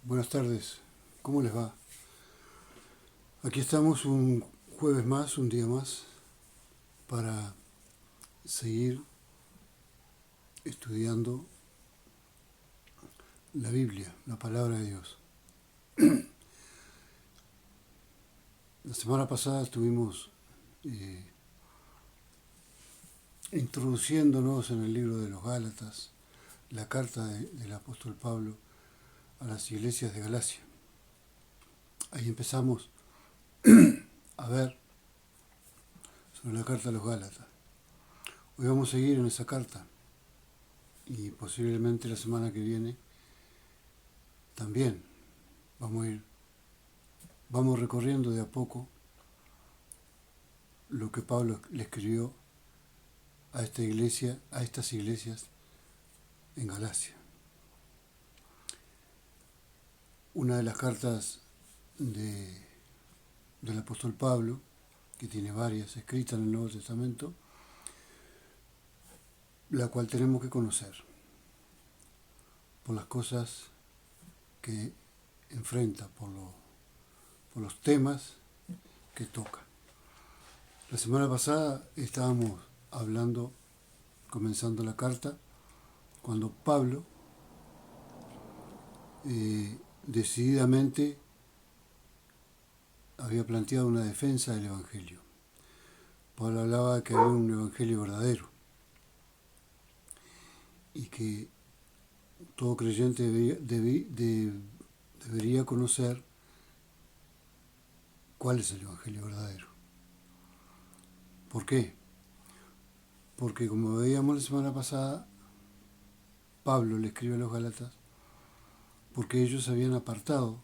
Buenas tardes, ¿cómo les va? Aquí estamos un jueves más, un día más, para seguir estudiando la Biblia, la palabra de Dios. La semana pasada estuvimos eh, introduciéndonos en el libro de los Gálatas, la carta del apóstol Pablo a las iglesias de Galacia. Ahí empezamos a ver sobre la carta a los Gálatas. Hoy vamos a seguir en esa carta y posiblemente la semana que viene también vamos recorriendo de a poco lo que Pablo le escribió a esta iglesia, a estas iglesias en Galacia. Una de las cartas del apóstol Pablo, que tiene varias escritas en el Nuevo Testamento, la cual tenemos que conocer por las cosas que enfrenta, por los temas que toca. La semana pasada estábamos hablando, comenzando la carta, cuando Pablo decididamente había planteado una defensa del Evangelio. Pablo hablaba de que había un Evangelio verdadero y que todo creyente debería conocer cuál es el Evangelio verdadero. ¿Por qué? Porque como veíamos la semana pasada, Pablo le escribe a los Gálatas porque ellos se habían apartado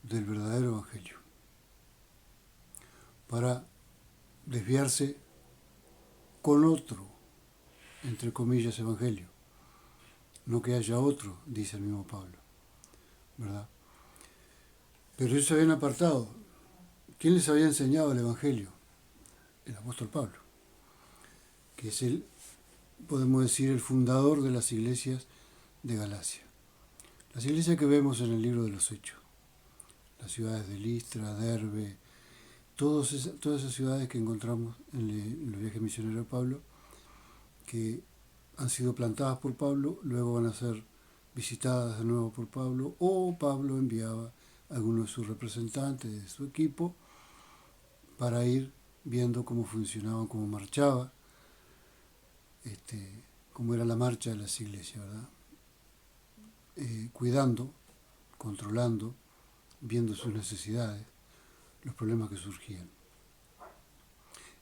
del verdadero Evangelio para desviarse con otro, entre comillas, Evangelio. No que haya otro, dice el mismo Pablo, ¿verdad? Pero ellos se habían apartado. ¿Quién les había enseñado el Evangelio? El apóstol Pablo, que es podemos decir, el fundador de las iglesias de Galacia. Las iglesias que vemos en el libro de los Hechos, las ciudades de Listra, Derbe, todas esas ciudades que encontramos en los viajes misioneros de Pablo, que han sido plantadas por Pablo, luego van a ser visitadas de nuevo por Pablo, o Pablo enviaba a algunos de sus representantes de su equipo para ir viendo cómo funcionaban, cómo marchaba, cómo era la marcha de las iglesias, ¿verdad? Cuidando, controlando, viendo sus necesidades, los problemas que surgían.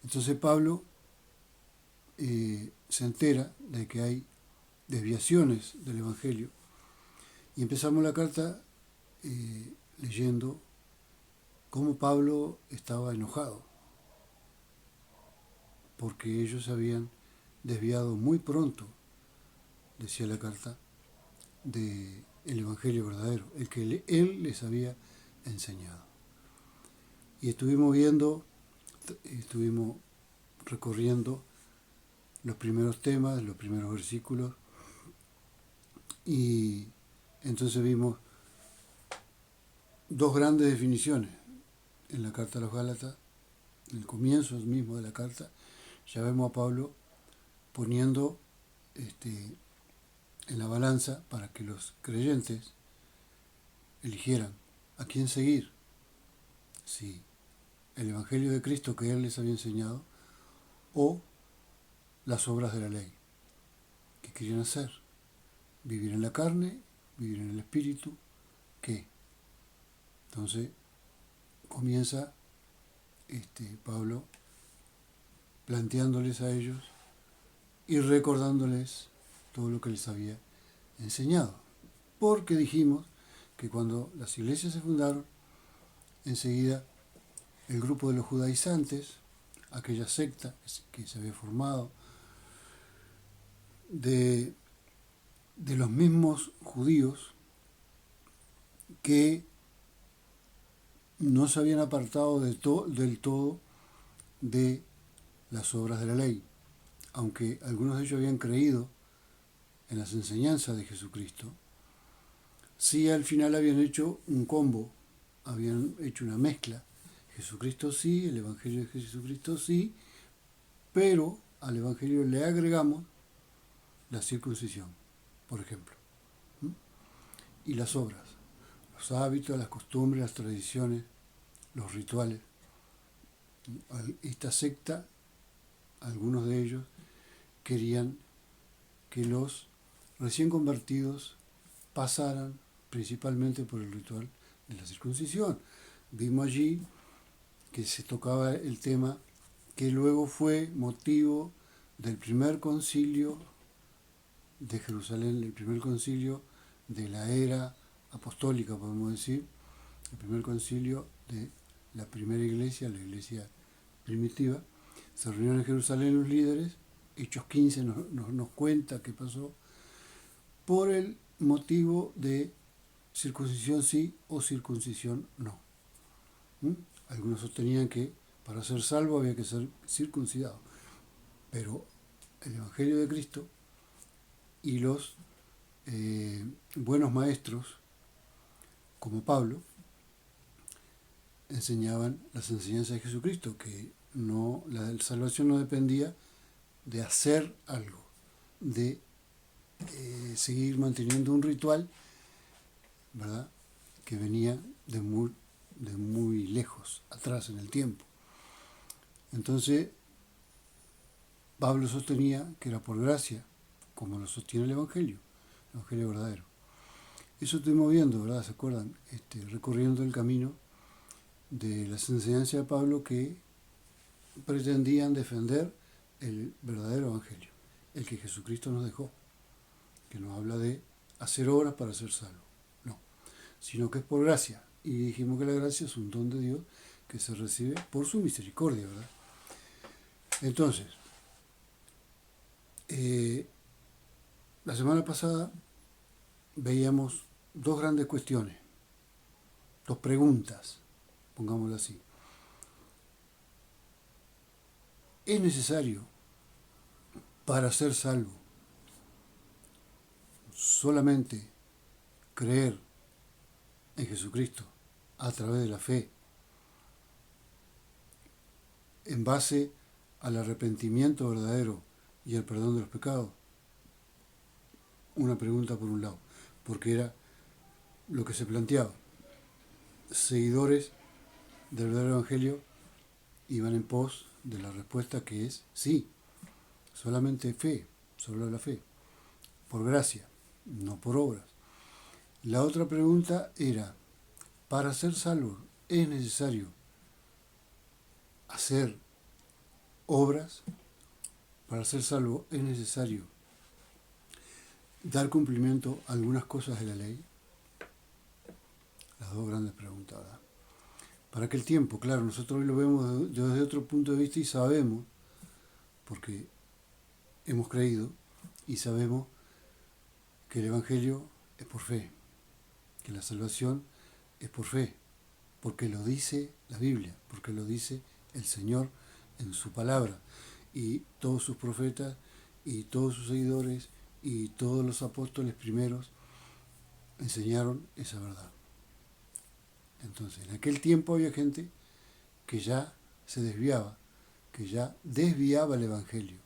Entonces Pablo se entera de que hay desviaciones del Evangelio y empezamos la carta leyendo cómo Pablo estaba enojado porque ellos se habían desviado muy pronto, decía la carta, del Evangelio verdadero, el que él les había enseñado. Y estuvimos recorriendo los primeros temas, los primeros versículos, y entonces vimos dos grandes definiciones en la carta a los Gálatas, en el comienzo mismo de la carta. Ya vemos a Pablo poniendo en la balanza para que los creyentes eligieran a quién seguir, si el Evangelio de Cristo que él les había enseñado o las obras de la ley que querían hacer, vivir en la carne, vivir en el espíritu, ¿qué? Entonces comienza Pablo planteándoles a ellos y recordándoles todo lo que les había enseñado. Porque dijimos que cuando las iglesias se fundaron, enseguida el grupo de los judaizantes, aquella secta que se había formado, de los mismos judíos que no se habían apartado del todo de las obras de la ley, aunque algunos de ellos habían creído en las enseñanzas de Jesucristo, Sí, al final habían hecho un combo, habían hecho una mezcla. Jesucristo sí, el Evangelio de Jesucristo sí, pero al Evangelio le agregamos la circuncisión, por ejemplo, ¿m? Y las obras, los hábitos, las costumbres, las tradiciones, los rituales. Esta secta, algunos de ellos, querían que los recién convertidos pasaran principalmente por el ritual de la circuncisión. Vimos allí que se tocaba el tema que luego fue motivo del primer concilio de Jerusalén, el primer concilio de la era apostólica, podemos decir, el primer concilio de la primera iglesia, la iglesia primitiva. Se reunieron en Jerusalén los líderes, Hechos 15 nos cuenta qué pasó, por el motivo de circuncisión sí o circuncisión no. ¿Mm? Algunos sostenían que para ser salvo había que ser circuncidado, pero el Evangelio de Cristo y los buenos maestros, como Pablo, enseñaban las enseñanzas de Jesucristo, que no, la salvación no dependía de hacer algo, de seguir manteniendo un ritual, ¿verdad?, que venía de muy lejos, atrás en el tiempo. Entonces, Pablo sostenía que era por gracia, como lo sostiene el Evangelio verdadero. Eso estuvimos viendo, ¿verdad? ¿Se acuerdan? Recorriendo el camino de las enseñanzas de Pablo que pretendían defender el verdadero Evangelio, el que Jesucristo nos dejó, que nos habla de hacer obras para ser salvos. No, sino que es por gracia. Y dijimos que la gracia es un don de Dios que se recibe por su misericordia, ¿verdad? Entonces, la semana pasada veíamos dos grandes cuestiones, dos preguntas, pongámoslo así. ¿Es necesario para ser salvo solamente creer en Jesucristo a través de la fe, en base al arrepentimiento verdadero y al perdón de los pecados? Una pregunta por un lado, porque era lo que se planteaba. Seguidores del verdadero Evangelio iban en pos de la respuesta que es sí, solamente fe, solo la fe, por gracia, no por obras. La otra pregunta era, para ser salvo, ¿es necesario hacer obras? Para ser salvo, ¿es necesario dar cumplimiento a algunas cosas de la ley? Las dos grandes preguntas, ¿verdad? Para aquel tiempo, claro, nosotros hoy lo vemos desde otro punto de vista y sabemos, porque hemos creído y sabemos que el Evangelio es por fe, que la salvación es por fe, porque lo dice la Biblia, porque lo dice el Señor en su palabra, y todos sus profetas y todos sus seguidores y todos los apóstoles primeros enseñaron esa verdad. Entonces, en aquel tiempo había gente que ya se desviaba, que ya desviaba el Evangelio,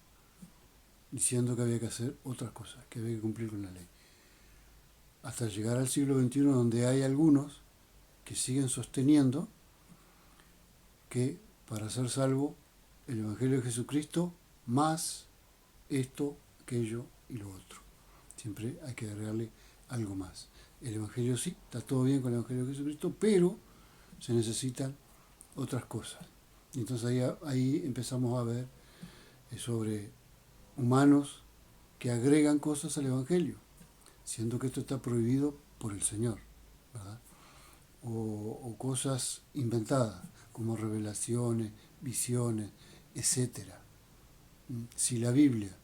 diciendo que había que hacer otras cosas, que había que cumplir con la ley. Hasta llegar al siglo XXI, donde hay algunos que siguen sosteniendo que para ser salvo el Evangelio de Jesucristo más esto, aquello y lo otro. Siempre hay que agregarle algo más. El Evangelio sí, está todo bien con el Evangelio de Jesucristo, pero se necesitan otras cosas. Y entonces ahí empezamos a ver sobre humanos que agregan cosas al Evangelio, siendo que esto está prohibido por el Señor, ¿verdad? O cosas inventadas, como revelaciones, visiones, etc. Si la Biblia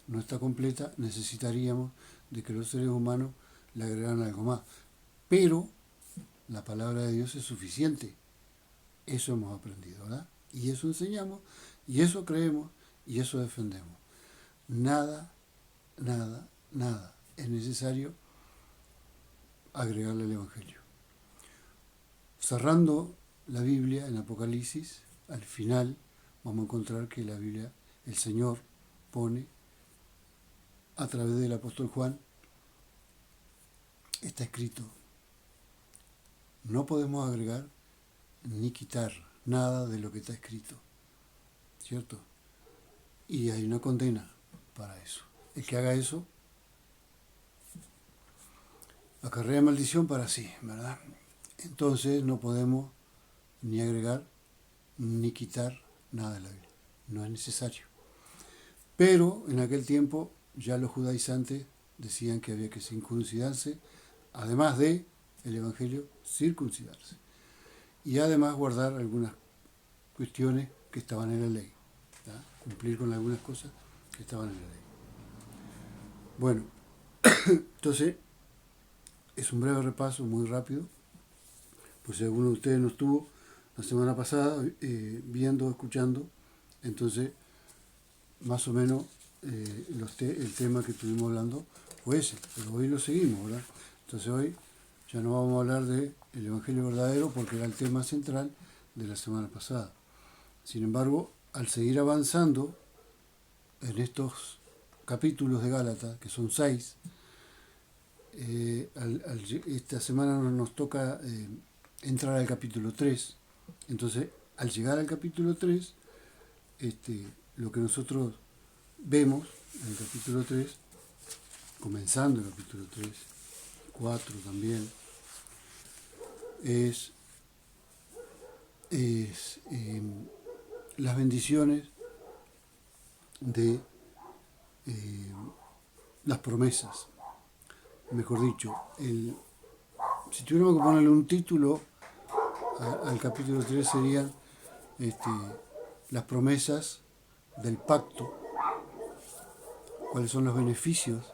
no está completa, necesitaríamos de que los seres humanos le agregaran algo más. Pero la palabra de Dios es suficiente. Eso hemos aprendido, ¿verdad? Y eso enseñamos, y eso creemos, y eso defendemos. Nada es necesario agregarle al Evangelio. Cerrando la Biblia en Apocalipsis, al final vamos a encontrar que la Biblia, el Señor pone a través del apóstol Juan, está escrito, no podemos agregar ni quitar nada de lo que está escrito, ¿cierto? Y hay una condena para eso. El que haga eso acarrea maldición para sí, ¿verdad? Entonces no podemos ni agregar ni quitar nada de la Biblia. No es necesario. Pero en aquel tiempo ya los judaizantes decían que había que circuncidarse, además de el Evangelio, circuncidarse. Y además guardar algunas cuestiones que estaban en la ley. ¿Verdad? Cumplir con algunas cosas que estaban en la ley. Bueno, entonces es un breve repaso, muy rápido. Pues si alguno de ustedes no estuvo la semana pasada viendo, escuchando, entonces más o menos el tema que estuvimos hablando fue ese, pero hoy lo seguimos, ¿verdad? Entonces hoy ya no vamos a hablar del Evangelio verdadero porque era el tema central de la semana pasada. Sin embargo, al seguir avanzando en estos capítulos de Gálatas, que son 6, esta semana nos toca entrar al capítulo 3. Entonces, al llegar al capítulo 3, lo que nosotros vemos en el capítulo 3, comenzando el capítulo 3, 4 también, es las bendiciones de las promesas. Mejor dicho, si tuviéramos que ponerle un título al capítulo 3 serían las promesas del pacto. ¿Cuáles son los beneficios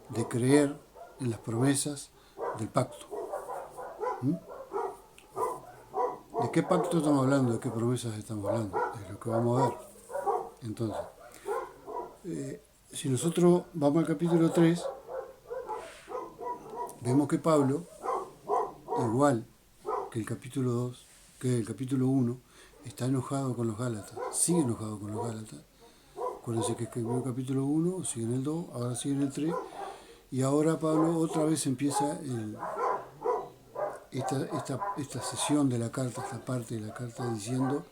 de creer en las promesas del pacto? ¿De qué pacto estamos hablando? ¿De qué promesas estamos hablando? Es lo que vamos a ver. Entonces, si nosotros vamos al capítulo 3, vemos que Pablo, igual que el capítulo 2, que el capítulo 1, está enojado con los Gálatas, sigue enojado con los Gálatas. Acuérdense que escribió el capítulo 1, sigue en el 2, ahora sigue en el 3, y ahora Pablo otra vez empieza esta sesión de la carta, esta parte de la carta diciendo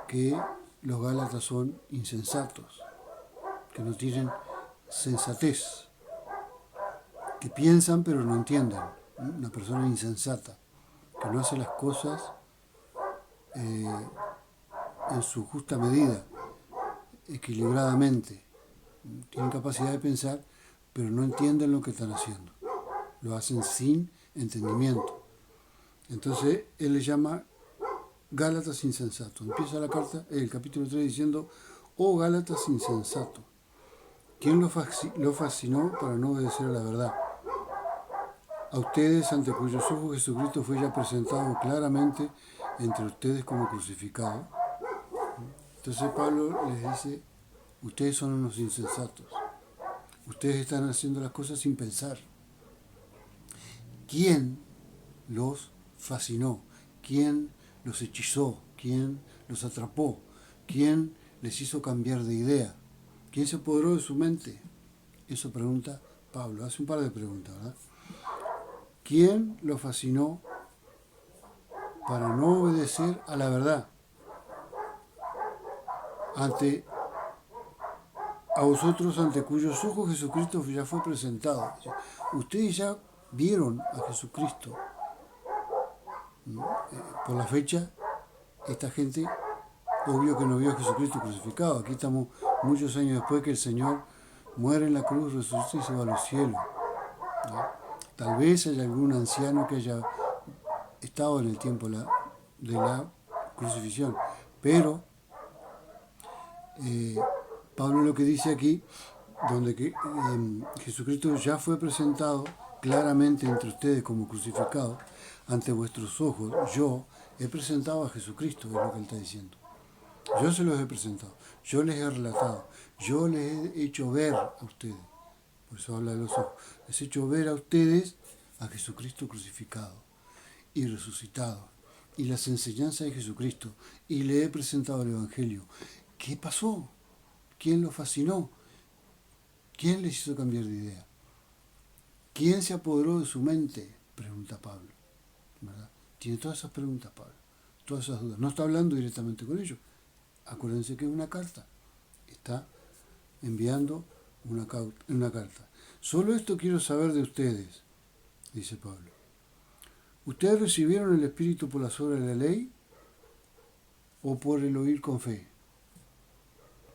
que los Gálatas son insensatos, que no tienen sensatez, que piensan pero no entienden, una persona insensata, que no hace las cosas en su justa medida, equilibradamente, tienen capacidad de pensar pero no entienden lo que están haciendo, lo hacen sin entendimiento. Entonces él le llama Gálatas insensatos. Empieza la carta, el capítulo 3 diciendo, oh Gálatas insensatos, ¿quién lo fascinó para no obedecer a la verdad? A ustedes, ante cuyos ojos Jesucristo fue ya presentado claramente entre ustedes como crucificado. Entonces Pablo les dice, ustedes son unos insensatos. Ustedes están haciendo las cosas sin pensar. ¿Quién los fascinó? ¿Quién los hechizó? ¿Quién los atrapó? ¿Quién les hizo cambiar de idea? ¿Quién se apoderó de su mente? Eso pregunta Pablo. Hace un par de preguntas, ¿verdad? ¿Quién los fascinó para no obedecer a la verdad? A vosotros ante cuyos ojos Jesucristo ya fue presentado. Ustedes ya vieron a Jesucristo. Por la fecha, esta gente, obvio que no vio a Jesucristo crucificado. Aquí estamos muchos años después que el Señor muere en la cruz, resucita y se va a los cielos, ¿no? Tal vez haya algún anciano que haya estado en el tiempo de la crucifixión, pero Pablo lo que dice aquí, donde Jesucristo ya fue presentado claramente entre ustedes como crucificado, ante vuestros ojos, yo he presentado a Jesucristo, es lo que él está diciendo. Yo se los he presentado, yo les he relatado, yo les he hecho ver a ustedes. por eso habla de los ojos, les he hecho ver a ustedes a Jesucristo crucificado y resucitado, y las enseñanzas de Jesucristo, y le he presentado el Evangelio. ¿Qué pasó? ¿Quién lo fascinó? ¿Quién les hizo cambiar de idea? ¿Quién se apoderó de su mente? Pregunta Pablo, ¿verdad? Tiene todas esas preguntas, Pablo, todas esas dudas. No está hablando directamente con ellos. Acuérdense que es una carta. Está enviando una carta. Solo esto quiero saber de ustedes, dice Pablo. ¿Ustedes recibieron el Espíritu por las obras de la ley o por el oír con fe?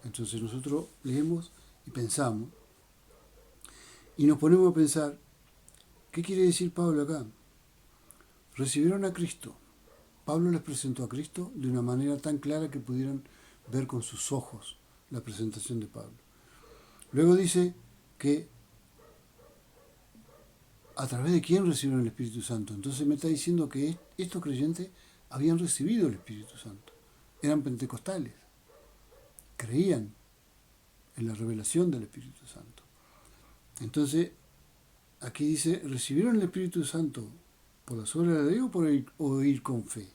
Entonces nosotros leemos y pensamos y nos ponemos a pensar, ¿qué quiere decir Pablo acá? Recibieron a Cristo. Pablo les presentó a Cristo de una manera tan clara que pudieran ver con sus ojos la presentación de Pablo. Luego dice que a través de quién recibieron el Espíritu Santo. Entonces me está diciendo que estos creyentes habían recibido el Espíritu Santo. Eran pentecostales. Creían en la revelación del Espíritu Santo. Entonces, aquí dice, ¿recibieron el Espíritu Santo por las obras de la ley o por oír con fe?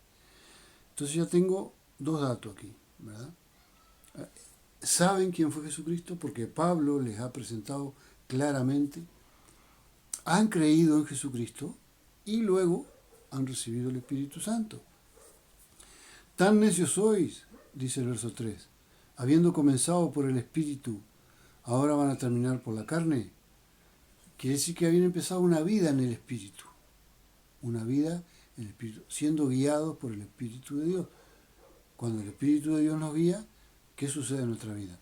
Entonces ya tengo dos datos aquí, ¿verdad? Saben quién fue Jesucristo porque Pablo les ha presentado claramente, han creído en Jesucristo y luego han recibido el Espíritu Santo. Tan necios sois, dice el verso 3, habiendo comenzado por el Espíritu, ahora van a terminar por la carne. Quiere decir que habían empezado una vida en el Espíritu, una vida en el Espíritu, siendo guiados por el Espíritu de Dios. Cuando el Espíritu de Dios nos guía, ¿qué sucede en nuestra vida?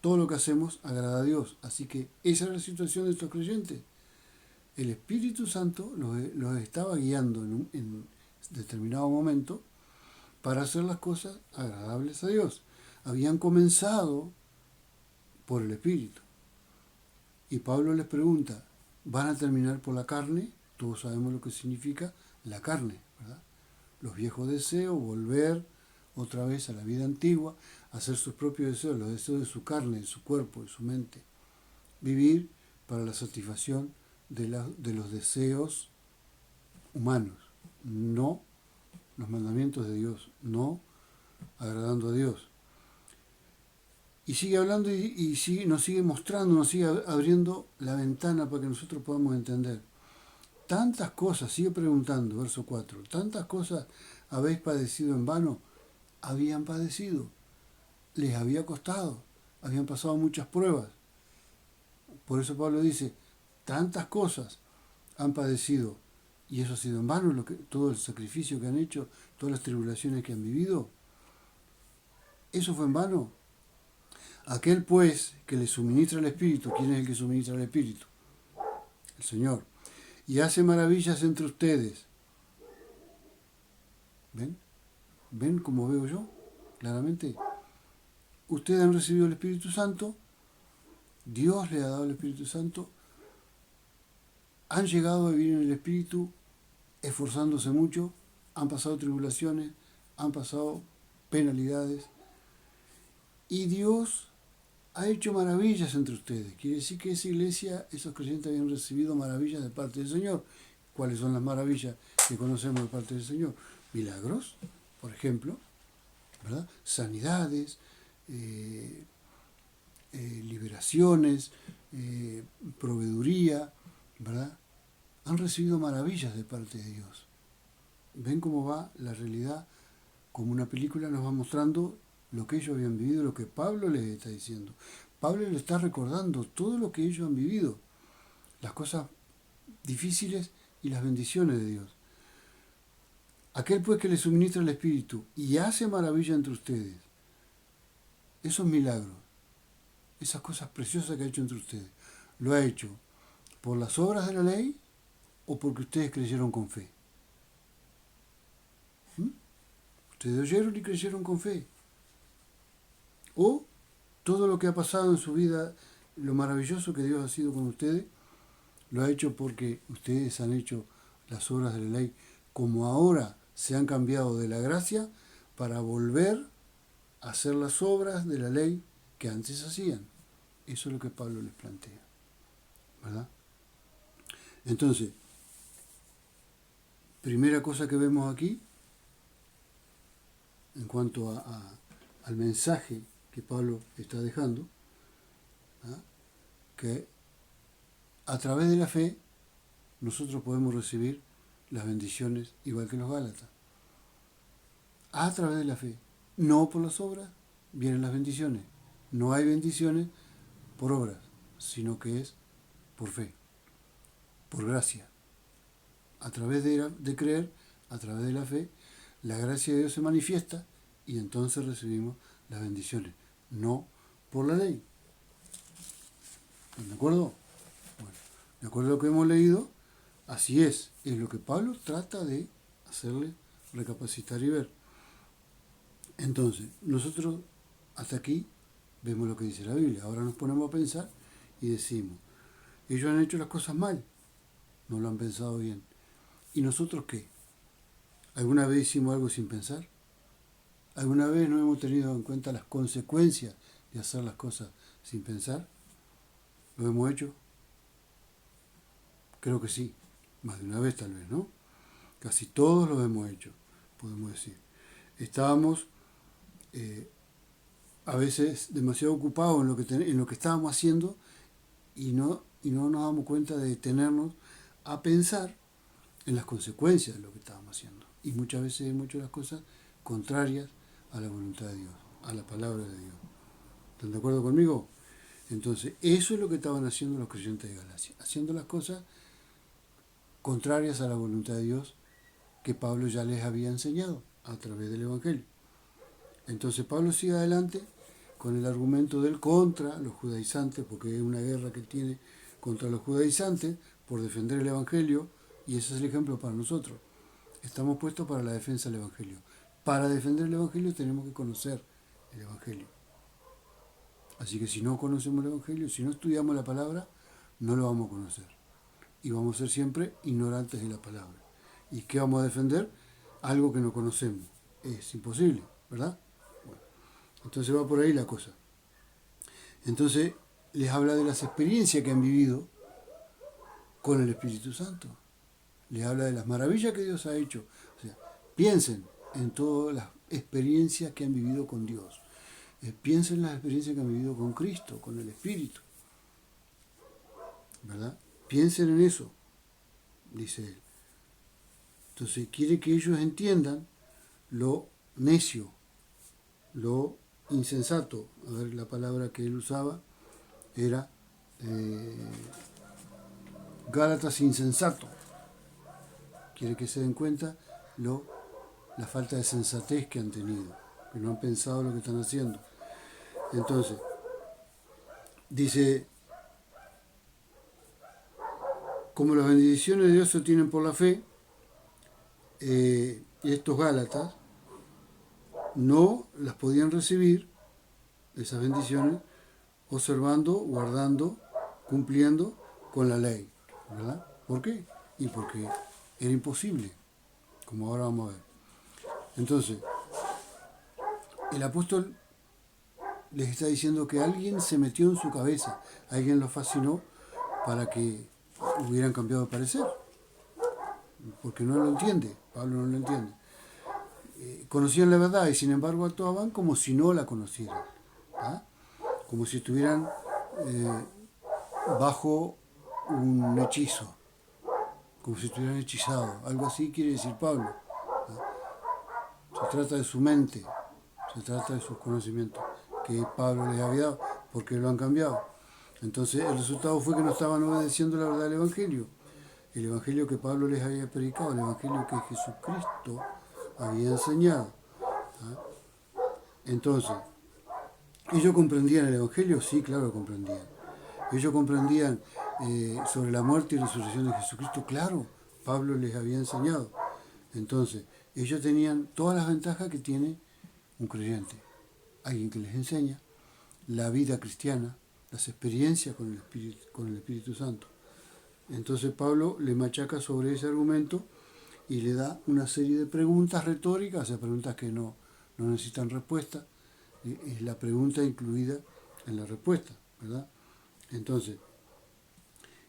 Todo lo que hacemos agrada a Dios. Así que esa es la situación de estos creyentes. El Espíritu Santo los estaba guiando en determinado momento para hacer las cosas agradables a Dios. Habían comenzado por el Espíritu. Y Pablo les pregunta, ¿van a terminar por la carne? Todos sabemos lo que significa la carne, ¿verdad? Los viejos deseos, volver otra vez a la vida antigua, hacer sus propios deseos, los deseos de su carne, de su cuerpo, de su mente. Vivir para la satisfacción de los deseos humanos, no los mandamientos de Dios, no agradando a Dios. Y sigue hablando nos sigue mostrando, nos sigue abriendo la ventana para que nosotros podamos entender. Tantas cosas, sigue preguntando, verso 4, tantas cosas habéis padecido en vano. Habían padecido, les había costado, habían pasado muchas pruebas. Por eso Pablo dice, tantas cosas han padecido, y eso ha sido en vano, todo el sacrificio que han hecho, todas las tribulaciones que han vivido. ¿Eso fue en vano? Aquel pues que le suministra el Espíritu, ¿quién es el que suministra el Espíritu? El Señor. Y hace maravillas entre ustedes. ¿Ven? ¿Ven cómo veo yo? Claramente. Ustedes han recibido el Espíritu Santo, Dios les ha dado el Espíritu Santo, han llegado a vivir en el Espíritu esforzándose mucho, han pasado tribulaciones, han pasado penalidades, y Dios ha hecho maravillas entre ustedes. Quiere decir que esa iglesia, esos creyentes habían recibido maravillas de parte del Señor. ¿Cuáles son las maravillas que conocemos de parte del Señor? Milagros, por ejemplo, ¿verdad? Sanidades, liberaciones, proveeduría, ¿verdad? Han recibido maravillas de parte de Dios. ¿Ven cómo va la realidad? Como una película nos va mostrando lo que ellos habían vivido, lo que Pablo les está diciendo. Pablo les está recordando todo lo que ellos han vivido, las cosas difíciles y las bendiciones de Dios. Aquel pues que les suministra el Espíritu y hace maravilla entre ustedes, esos milagros, esas cosas preciosas que ha hecho entre ustedes, ¿lo ha hecho por las obras de la ley o porque ustedes creyeron con fe? Ustedes oyeron y creyeron con fe. O todo lo que ha pasado en su vida, lo maravilloso que Dios ha sido con ustedes, lo ha hecho porque ustedes han hecho las obras de la ley, como ahora se han cambiado de la gracia para volver a hacer las obras de la ley que antes hacían. Eso es lo que Pablo les plantea. Entonces, primera cosa que vemos aquí, en cuanto al mensaje que Pablo está dejando, ¿ah? Que a través de la fe nosotros podemos recibir las bendiciones igual que los Gálatas. A través de la fe, no por las obras, vienen las bendiciones. No hay bendiciones por obras, sino que es por fe, por gracia. A través de creer, a través de la fe, la gracia de Dios se manifiesta y entonces recibimos las bendiciones, no por la ley. ¿De acuerdo? Bueno, de acuerdo a lo que hemos leído, así es lo que Pablo trata de hacerle recapacitar y ver. Entonces, nosotros hasta aquí vemos lo que dice la Biblia. Ahora nos ponemos a pensar y decimos, ellos han hecho las cosas mal, no lo han pensado bien. ¿Y nosotros qué? ¿Alguna vez hicimos algo sin pensar? ¿Alguna vez no hemos tenido en cuenta las consecuencias de hacer las cosas sin pensar? ¿Lo hemos hecho? Creo que sí, más de una vez tal vez, ¿no? Casi todos lo hemos hecho, podemos decir. Estábamos a veces demasiado ocupados en lo que estábamos haciendo y no nos damos cuenta de detenernos a pensar en las consecuencias de lo que estábamos haciendo. Y muchas veces hemos hecho las cosas contrarias a la voluntad de Dios, a la palabra de Dios. ¿Están de acuerdo conmigo? Entonces, eso es lo que estaban haciendo los creyentes de Galacia, haciendo las cosas contrarias a la voluntad de Dios que Pablo ya les había enseñado a través del Evangelio. Entonces Pablo sigue adelante con el argumento del contra los judaizantes, porque es una guerra que tiene contra los judaizantes por defender el Evangelio, y ese es el ejemplo para nosotros. Estamos puestos para la defensa del Evangelio. Para defender el Evangelio tenemos que conocer el Evangelio. Así que si no conocemos el Evangelio, si no estudiamos la palabra, no lo vamos a conocer. Y vamos a ser siempre ignorantes de la palabra. ¿Y qué vamos a defender? Algo que no conocemos. Es imposible, ¿verdad? Bueno, entonces va por ahí la cosa. Entonces les habla de las experiencias que han vivido con el Espíritu Santo. Les habla de las maravillas que Dios ha hecho. O sea, piensen en todas las experiencias que han vivido con Dios. Piensen en las experiencias que han vivido con Cristo, con el Espíritu. ¿Verdad? Piensen en eso, dice él. Entonces quiere que ellos entiendan lo necio, lo insensato. A ver, la palabra que él usaba era Gálatas insensato. Quiere que se den cuenta la falta de sensatez que han tenido, que no han pensado lo que están haciendo. Entonces, dice, como las bendiciones de Dios se obtienen por la fe, estos Gálatas no las podían recibir, esas bendiciones, observando, guardando, cumpliendo con la ley, ¿verdad? ¿Por qué? Y porque era imposible, como ahora vamos a ver. Entonces, el apóstol les está diciendo que alguien se metió en su cabeza, alguien los fascinó para que hubieran cambiado de parecer, porque no lo entiende, Pablo no lo entiende. Conocían la verdad y sin embargo actuaban como si no la conocieran, ¿ah? Como si estuvieran bajo un hechizo, como si estuvieran hechizados, algo así quiere decir Pablo. ¿Ah? Se trata de su mente, se trata de sus conocimientos que Pablo les había dado, porque lo han cambiado. Entonces el resultado fue que no estaban obedeciendo la verdad del Evangelio, el Evangelio que Pablo les había predicado, el Evangelio que Jesucristo había enseñado. ¿Ah? Entonces, ¿ellos comprendían el Evangelio? Sí, claro, comprendían. ¿Ellos comprendían sobre la muerte y resurrección de Jesucristo? Claro, Pablo les había enseñado. Entonces, ellos tenían todas las ventajas que tiene un creyente. Alguien que les enseña la vida cristiana, las experiencias con el Espíritu Santo. Entonces Pablo le machaca sobre ese argumento y le da una serie de preguntas retóricas, o sea, preguntas que no necesitan respuesta. Es la pregunta incluida en la respuesta, ¿verdad? Entonces,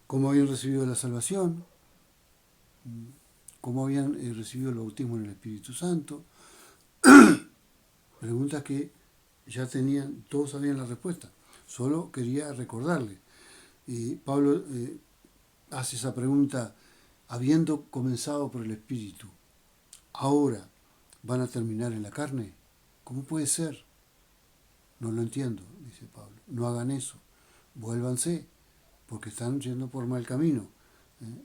cómo habían recibido la salvación, cómo habían recibido el bautismo en el Espíritu Santo. Preguntas que ya tenían, todos sabían la respuesta. Solo quería recordarle. Y Pablo hace esa pregunta, habiendo comenzado por el Espíritu, ¿ahora van a terminar en la carne? ¿Cómo puede ser? No lo entiendo, dice Pablo. No hagan eso. Vuélvanse, porque están yendo por mal camino.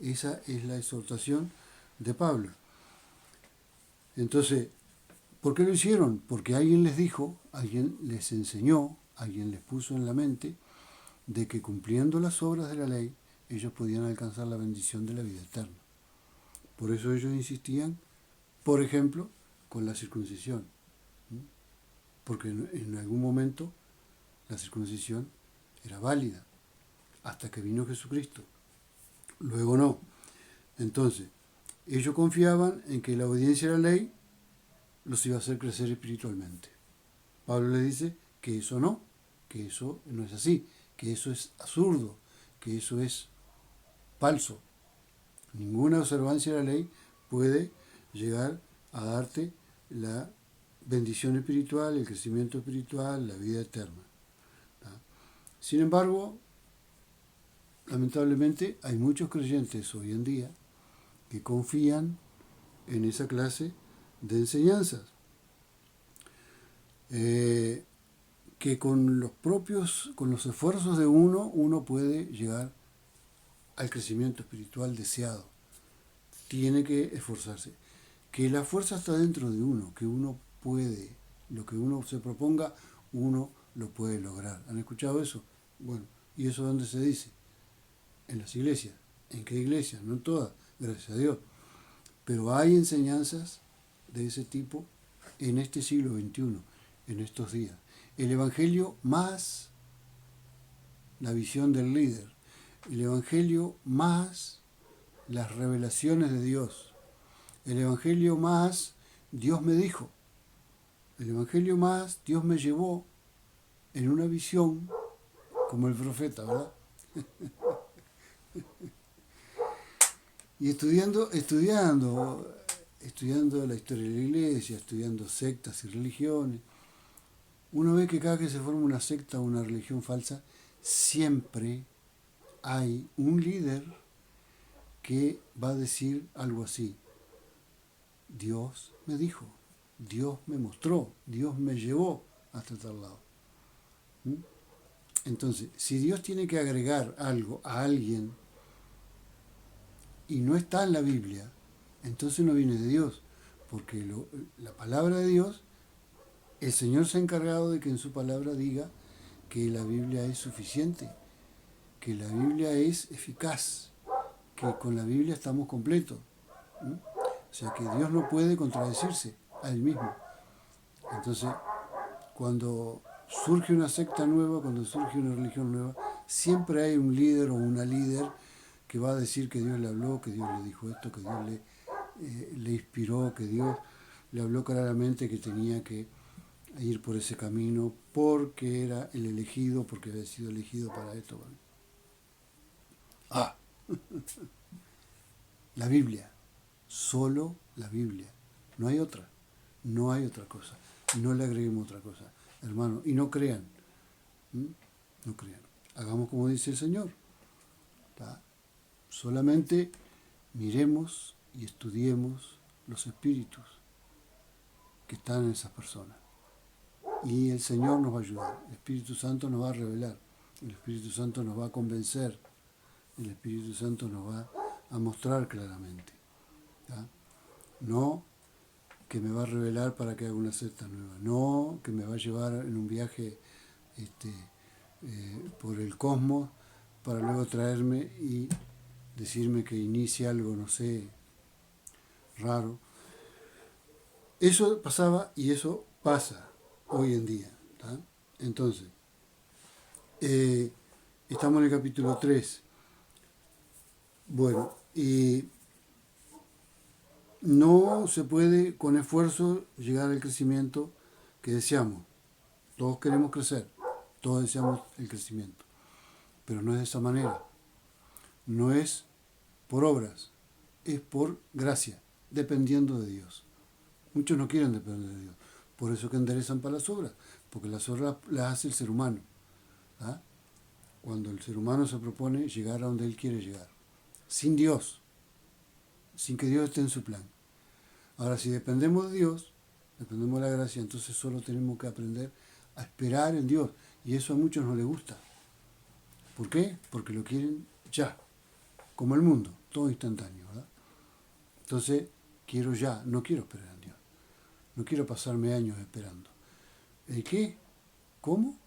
Esa es la exhortación de Pablo. Entonces, ¿por qué lo hicieron? Porque alguien les dijo, alguien les enseñó, alguien les puso en la mente de que cumpliendo las obras de la ley, ellos podían alcanzar la bendición de la vida eterna. Por eso ellos insistían, por ejemplo, con la circuncisión. Porque en algún momento la circuncisión era válida, hasta que vino Jesucristo. Luego no. Entonces, ellos confiaban en que la obediencia a la ley los iba a hacer crecer espiritualmente. Pablo les dice que eso no es así, que eso es absurdo, que eso es falso. Ninguna observancia de la ley puede llegar a darte la bendición espiritual, el crecimiento espiritual, la vida eterna. Sin embargo, lamentablemente hay muchos creyentes hoy en día que confían en esa clase de enseñanzas, que con los esfuerzos de uno puede llegar al crecimiento espiritual deseado. Tiene que esforzarse. Que la fuerza está dentro de uno, que uno puede, lo que uno se proponga, uno lo puede lograr. ¿Han escuchado eso? Bueno, ¿y eso dónde se dice? En las iglesias. ¿En qué iglesias? No en todas, gracias a Dios. Pero hay enseñanzas de ese tipo en este siglo XXI, en estos días. El Evangelio más la visión del líder. El Evangelio más las revelaciones de Dios. El Evangelio más Dios me dijo. El Evangelio más Dios me llevó en una visión como el profeta, ¿verdad? Y estudiando la historia de la iglesia, estudiando sectas y religiones, uno ve que cada que se forma una secta o una religión falsa, siempre hay un líder que va a decir algo así: Dios me dijo, Dios me mostró, Dios me llevó hasta tal lado. Entonces, si Dios tiene que agregar algo a alguien y no está en la Biblia, entonces no viene de Dios, porque la palabra de Dios, el Señor se ha encargado de que en su palabra diga que la Biblia es suficiente, que la Biblia es eficaz, que con la Biblia estamos completos. O sea que Dios no puede contradecirse a Él mismo. Entonces, cuando surge una secta nueva, cuando surge una religión nueva, siempre hay un líder o una líder que va a decir que Dios le habló, que Dios le dijo esto, que Dios le inspiró, que Dios le habló claramente que tenía que ir por ese camino porque era el elegido, porque había sido elegido para esto. Ah, la Biblia, solo la Biblia, no hay otra, no hay otra cosa, no le agreguemos otra cosa, hermano, y no crean, no crean, hagamos como dice el Señor, ¿tá? Solamente miremos y estudiemos los espíritus que están en esas personas. Y el Señor nos va a ayudar, el Espíritu Santo nos va a revelar, el Espíritu Santo nos va a convencer, el Espíritu Santo nos va a mostrar claramente. ¿Tá? No que me va a revelar para que haga una secta nueva, no que me va a llevar en un viaje por el cosmos para luego traerme y decirme que inicie algo, no sé, raro. Eso pasaba y eso pasa hoy en día. ¿Tá? Entonces, estamos en el capítulo 3. Bueno, y no se puede con esfuerzo llegar al crecimiento que deseamos. Todos queremos crecer, todos deseamos el crecimiento, pero no es de esa manera. no es por obras, es por gracia, dependiendo de Dios. Muchos no quieren depender de Dios, por eso que enderezan para las obras, porque las obras las hace el ser humano. ¿Ah? Cuando el ser humano se propone llegar a donde él quiere llegar, sin Dios, sin que Dios esté en su plan. Ahora, si dependemos de Dios, dependemos de la gracia, entonces solo tenemos que aprender a esperar en Dios. Y eso a muchos no les gusta. ¿Por qué? Porque lo quieren ya, como el mundo, todo instantáneo, ¿verdad? Entonces, quiero ya, no quiero esperar en Dios. No quiero pasarme años esperando. ¿El qué? ¿Cómo?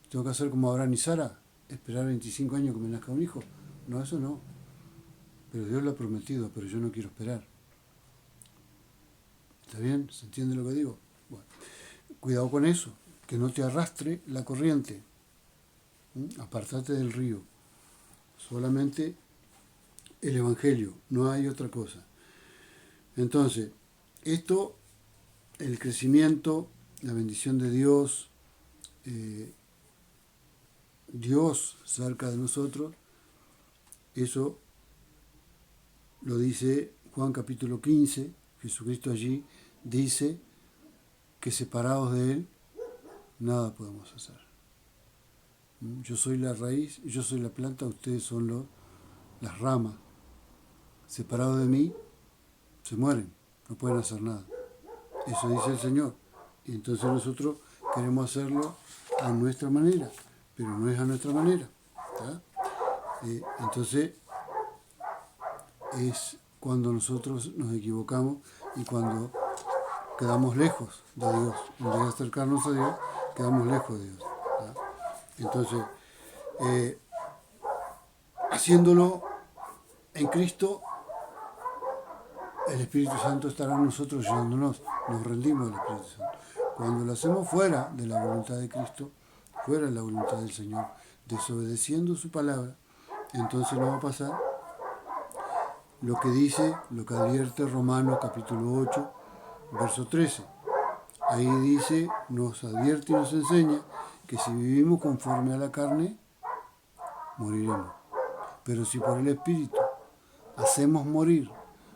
¿Tengo que hacer como Abraham y Sara? ¿Esperar 25 años que me nazca un hijo? No, eso no. Pero Dios lo ha prometido, pero yo no quiero esperar. ¿Está bien? ¿Se entiende lo que digo? Bueno, cuidado con eso, que no te arrastre la corriente. Apartate del río. Solamente el Evangelio, no hay otra cosa. Entonces, esto, el crecimiento, la bendición de Dios, Dios cerca de nosotros, eso lo dice Juan capítulo 15, Jesucristo allí dice que separados de Él, nada podemos hacer. Yo soy la raíz, yo soy la planta, ustedes son las ramas. Separados de mí, se mueren, no pueden hacer nada. Eso dice el Señor. Y entonces nosotros queremos hacerlo a nuestra manera, pero no es a nuestra manera. Entonces es cuando nosotros nos equivocamos y cuando quedamos lejos de Dios. En vez de acercarnos a Dios, quedamos lejos de Dios. Entonces, haciéndolo en Cristo, el Espíritu Santo estará en nosotros ayudándonos. Nos rendimos al Espíritu Santo. Cuando lo hacemos fuera de la voluntad de Cristo, fuera de la voluntad del Señor, desobedeciendo su palabra, entonces nos va a pasar lo que dice, lo que advierte Romanos capítulo 8, verso 13. Ahí dice, nos advierte y nos enseña que si vivimos conforme a la carne, moriremos. Pero si por el Espíritu hacemos morir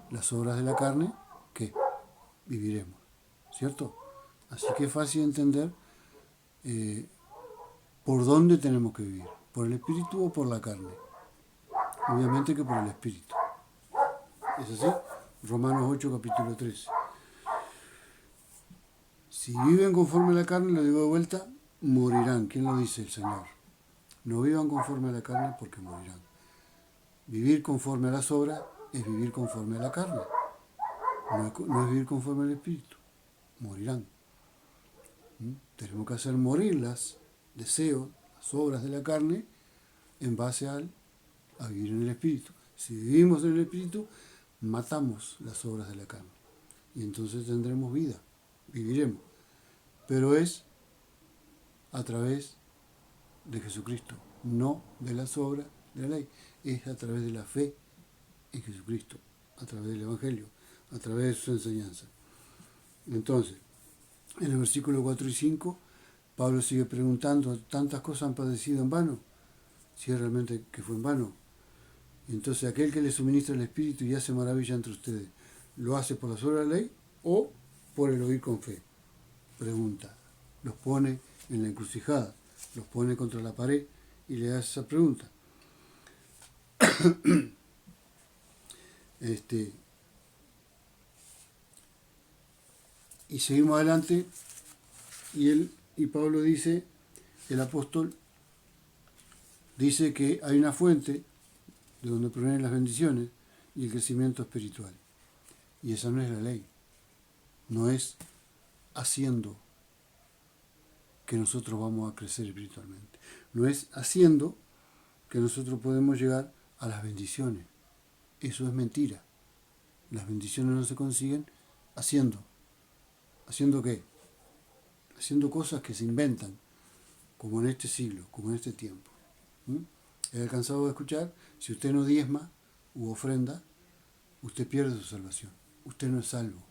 las obras de la carne, ¿qué? Viviremos. ¿Cierto? Así que es fácil entender por dónde tenemos que vivir. ¿Por el Espíritu o por la carne? Obviamente que por el Espíritu. ¿Es así? Romanos 8, capítulo 13. Si viven conforme a la carne, lo digo de vuelta, morirán. ¿Quién lo dice? El Señor. No vivan conforme a la carne porque morirán. Vivir conforme a las obras es vivir conforme a la carne. No es vivir conforme al Espíritu. Morirán. Tenemos que hacer morir los deseos, las obras de la carne, en base a vivir en el Espíritu. Si vivimos en el Espíritu, matamos las obras de la carne. Y entonces tendremos vida, viviremos. Pero es a través de Jesucristo, no de las obras de la ley. Es a través de la fe en Jesucristo, a través del Evangelio, a través de su enseñanza. Entonces, en el versículo 4 y 5, Pablo sigue preguntando, ¿tantas cosas han padecido en vano? Si es realmente que fue en vano. Entonces, aquel que le suministra el Espíritu y hace maravilla entre ustedes, ¿lo hace por las obras de la ley o por el oír con fe? Pregunta. Los pone en la encrucijada, los pone contra la pared y le hace esa pregunta. Y seguimos adelante y Pablo dice, el apóstol dice que hay una fuente de donde provienen las bendiciones y el crecimiento espiritual. Y esa no es la ley. No es haciendo que nosotros vamos a crecer espiritualmente. No es haciendo que nosotros podemos llegar a las bendiciones. Eso es mentira. Las bendiciones no se consiguen haciendo. ¿Haciendo qué? Haciendo cosas que se inventan, como en este siglo, como en este tiempo. He alcanzado a escuchar, si usted no diezma u ofrenda, usted pierde su salvación. Usted no es salvo,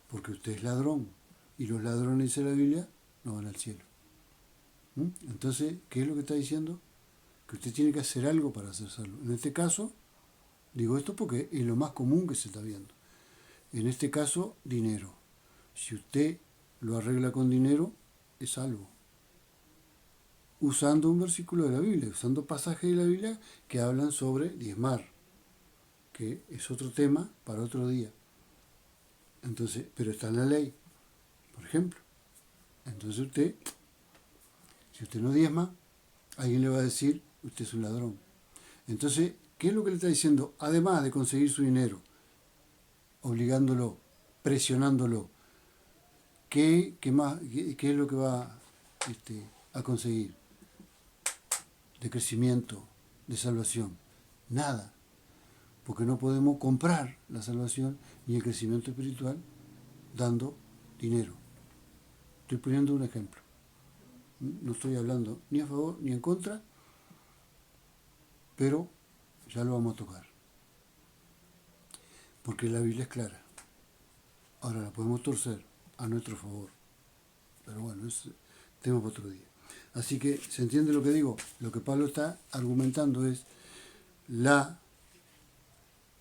porque usted es ladrón. Y los ladrones, dice la Biblia, no van al cielo. Entonces, ¿qué es lo que está diciendo? que usted tiene que hacer algo para ser salvo. En este caso, digo esto porque es lo más común que se está viendo. En este caso, dinero. Si usted lo arregla con dinero, es salvo. Usando un versículo de la Biblia, usando pasajes de la Biblia que hablan sobre diezmar, que es otro tema para otro día. Entonces, pero está en la ley, por ejemplo. Entonces si usted no diezma, alguien le va a decir, usted es un ladrón. Entonces, ¿qué es lo que le está diciendo? Además de conseguir su dinero, obligándolo, presionándolo, ¿qué es lo que va a conseguir? De crecimiento, de salvación. Nada. Porque no podemos comprar la salvación ni el crecimiento espiritual dando dinero. Estoy poniendo un ejemplo. No estoy hablando ni a favor ni en contra, pero ya lo vamos a tocar. Porque la Biblia es clara. Ahora la podemos torcer a nuestro favor. Pero bueno, es tema para otro día. Así que, ¿se entiende lo que digo? Lo que Pablo está argumentando es, la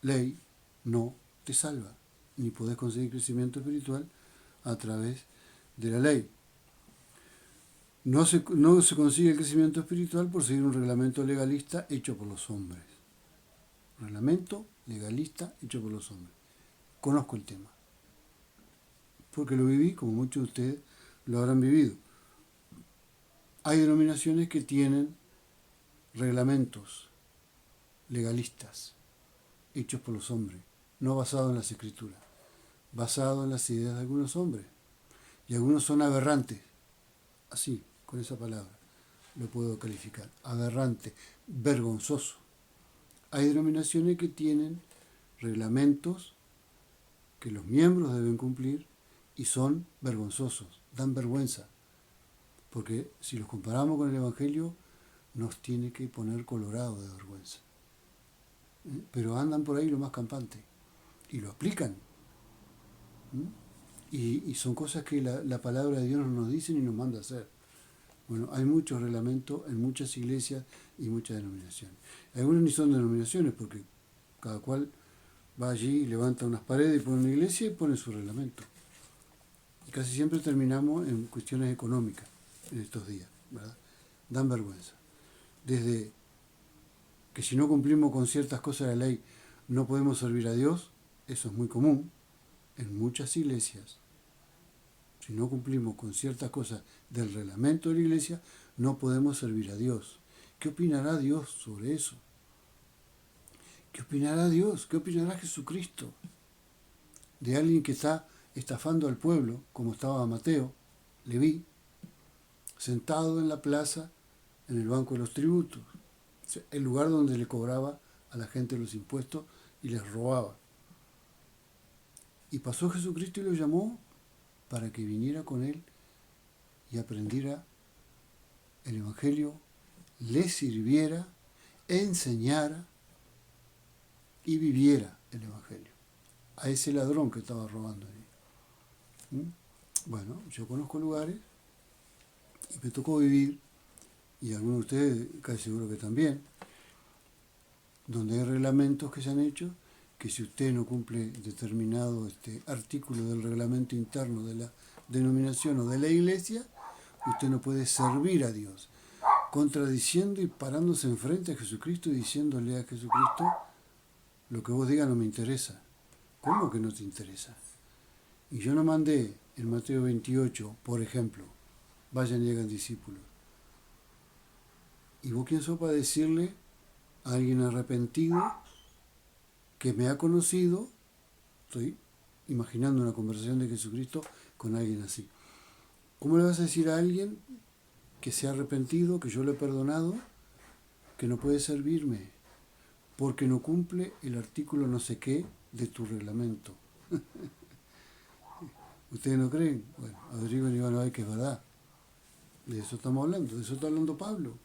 ley no te salva, ni podés conseguir crecimiento espiritual a través de la ley. No se consigue el crecimiento espiritual por seguir un reglamento legalista hecho por los hombres. Reglamento legalista hecho por los hombres. Conozco el tema, porque lo viví como muchos de ustedes lo habrán vivido. Hay denominaciones que tienen reglamentos legalistas hechos por los hombres, no basados en las escrituras, basados en las ideas de algunos hombres. Y algunos son aberrantes, así, con esa palabra lo puedo calificar, aberrante, vergonzoso. Hay denominaciones que tienen reglamentos que los miembros deben cumplir y son vergonzosos, dan vergüenza, porque si los comparamos con el Evangelio nos tiene que poner colorado de vergüenza. Pero andan por ahí lo más campante y lo aplican. Y son cosas que la palabra de Dios nos dice y nos manda a hacer. Bueno, hay muchos reglamentos en muchas iglesias y muchas denominaciones. Algunos ni son denominaciones porque cada cual va allí y levanta unas paredes y pone una iglesia y pone su reglamento. Y casi siempre terminamos en cuestiones económicas en estos días, ¿verdad? Dan vergüenza. Desde que si no cumplimos con ciertas cosas de la ley no podemos servir a Dios, eso es muy común en muchas iglesias. Si no cumplimos con ciertas cosas del reglamento de la iglesia, no podemos servir a Dios. ¿Qué opinará Dios sobre eso? ¿Qué opinará Dios? ¿Qué opinará Jesucristo? De alguien que está estafando al pueblo, como estaba Mateo, Leví, sentado en la plaza, en el banco de los tributos, el lugar donde le cobraba a la gente los impuestos y les robaba. Y pasó Jesucristo y lo llamó para que viniera con él y aprendiera el Evangelio, le sirviera, enseñara y viviera el Evangelio. A ese ladrón que estaba robando allí. Bueno, yo conozco lugares y me tocó vivir, y algunos de ustedes casi seguro que también, donde hay reglamentos que se han hecho que si usted no cumple determinado artículo del reglamento interno de la denominación o de la iglesia, usted no puede servir a Dios, contradiciendo y parándose enfrente a Jesucristo y diciéndole a Jesucristo, lo que vos digas no me interesa. ¿Cómo que no te interesa? Y yo no mandé en Mateo 28, por ejemplo, vayan y hagan discípulos. ¿Y vos quién sos para decirle a alguien arrepentido que me ha conocido? Estoy imaginando una conversación de Jesucristo con alguien así. ¿Cómo le vas a decir a alguien que se ha arrepentido, que yo le he perdonado, que no puede servirme porque no cumple el artículo no sé qué de tu reglamento? ¿Ustedes no creen? Bueno, averigüen y van a ver que es verdad. De eso estamos hablando, de eso está hablando Pablo.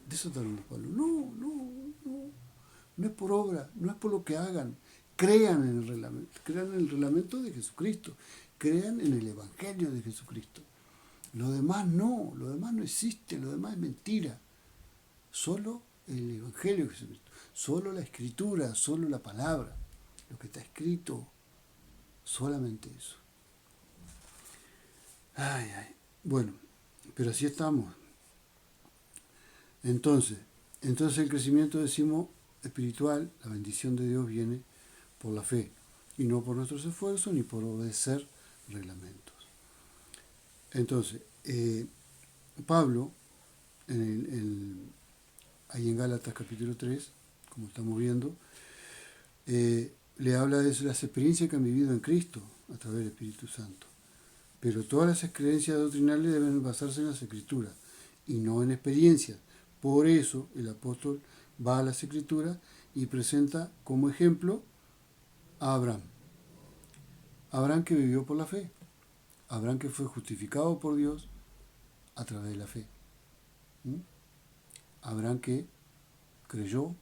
De eso está hablando Pablo. No es por obra, no es por lo que hagan. Crean en el reglamento de Jesucristo, crean en el Evangelio de Jesucristo. Lo demás no existe, lo demás es mentira. Solo el Evangelio de Jesucristo, solo la Escritura, solo la palabra, lo que está escrito, solamente eso. Ay, ay. Bueno, pero así estamos. Entonces el crecimiento, decimos, espiritual, la bendición de Dios viene por la fe y no por nuestros esfuerzos ni por obedecer reglamentos. Entonces, Pablo, ahí en Gálatas capítulo 3, como estamos viendo, le habla de las experiencias que han vivido en Cristo a través del Espíritu Santo. Pero todas las creencias doctrinales deben basarse en las Escrituras y no en experiencias. Por eso el apóstol va a las Escrituras y presenta como ejemplo a Abraham. Abraham que vivió por la fe. Abraham que fue justificado por Dios a través de la fe. Abraham que creyó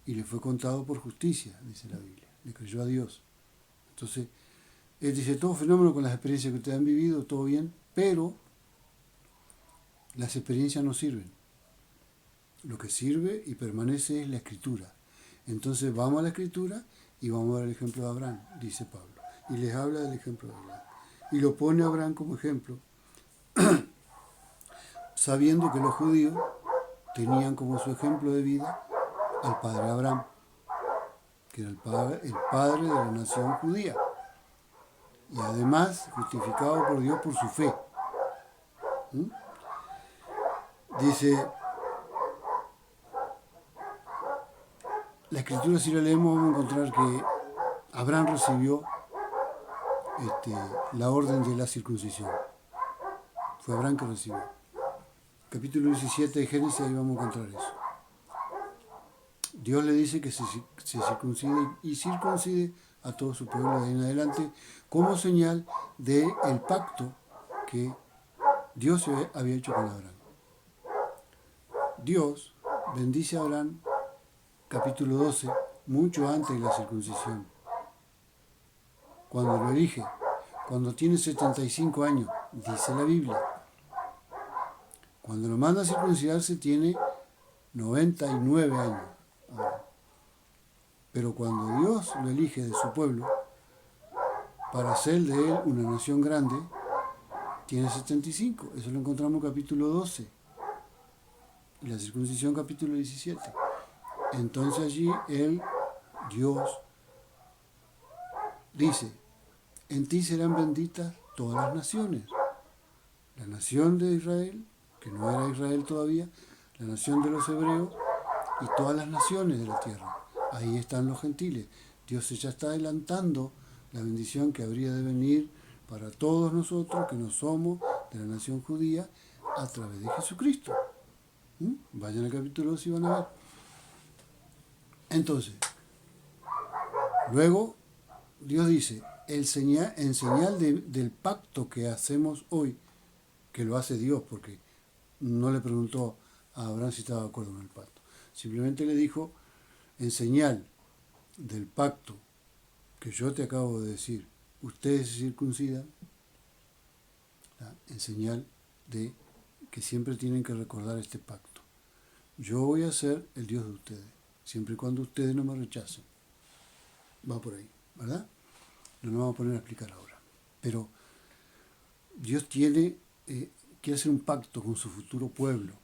y le fue contado por justicia, dice la Biblia. Le creyó a Dios. Entonces, él dice, todo fenómeno con las experiencias que ustedes han vivido, todo bien, pero las experiencias no sirven. Lo que sirve y permanece es la Escritura. Entonces vamos a la Escritura y vamos a ver el ejemplo de Abraham, dice Pablo. Y les habla del ejemplo de Abraham. Y lo pone a Abraham como ejemplo, sabiendo que los judíos tenían como su ejemplo de vida al padre Abraham, que era el padre de la nación judía. Y además justificado por Dios por su fe. Dice, la Escritura, si la leemos, vamos a encontrar que Abraham recibió la orden de la circuncisión. Fue Abraham que recibió. Capítulo 17 de Génesis, ahí vamos a encontrar eso. Dios le dice que se circuncide y circuncide a todo su pueblo de ahí en adelante como señal del pacto que Dios había hecho con Abraham. Dios bendice a Abraham, capítulo 12, mucho antes de la circuncisión. Cuando lo elige, cuando tiene 75 años, dice la Biblia. Cuando lo manda a circuncidarse tiene 99 años. Pero cuando Dios lo elige de su pueblo para hacer de él una nación grande, tiene 75. Eso lo encontramos en capítulo 12. Y la circuncisión capítulo 17. Entonces allí Dios, dice, en ti serán benditas todas las naciones. La nación de Israel, que no era Israel todavía, la nación de los hebreos y todas las naciones de la tierra. Ahí están los gentiles. Dios ya está adelantando la bendición que habría de venir para todos nosotros que no somos de la nación judía a través de Jesucristo. Vayan al capítulo 2 y van a ver. Entonces, luego Dios dice, en señal del pacto que hacemos hoy, que lo hace Dios, porque no le preguntó a Abraham si estaba de acuerdo con el pacto. Simplemente le dijo, en señal del pacto que yo te acabo de decir, ustedes se circuncidan, en señal de que siempre tienen que recordar este pacto. Yo voy a ser el Dios de ustedes, siempre y cuando ustedes no me rechacen. Va por ahí, ¿verdad? No nos vamos a poner a explicar ahora. Pero Dios quiere hacer un pacto con su futuro pueblo.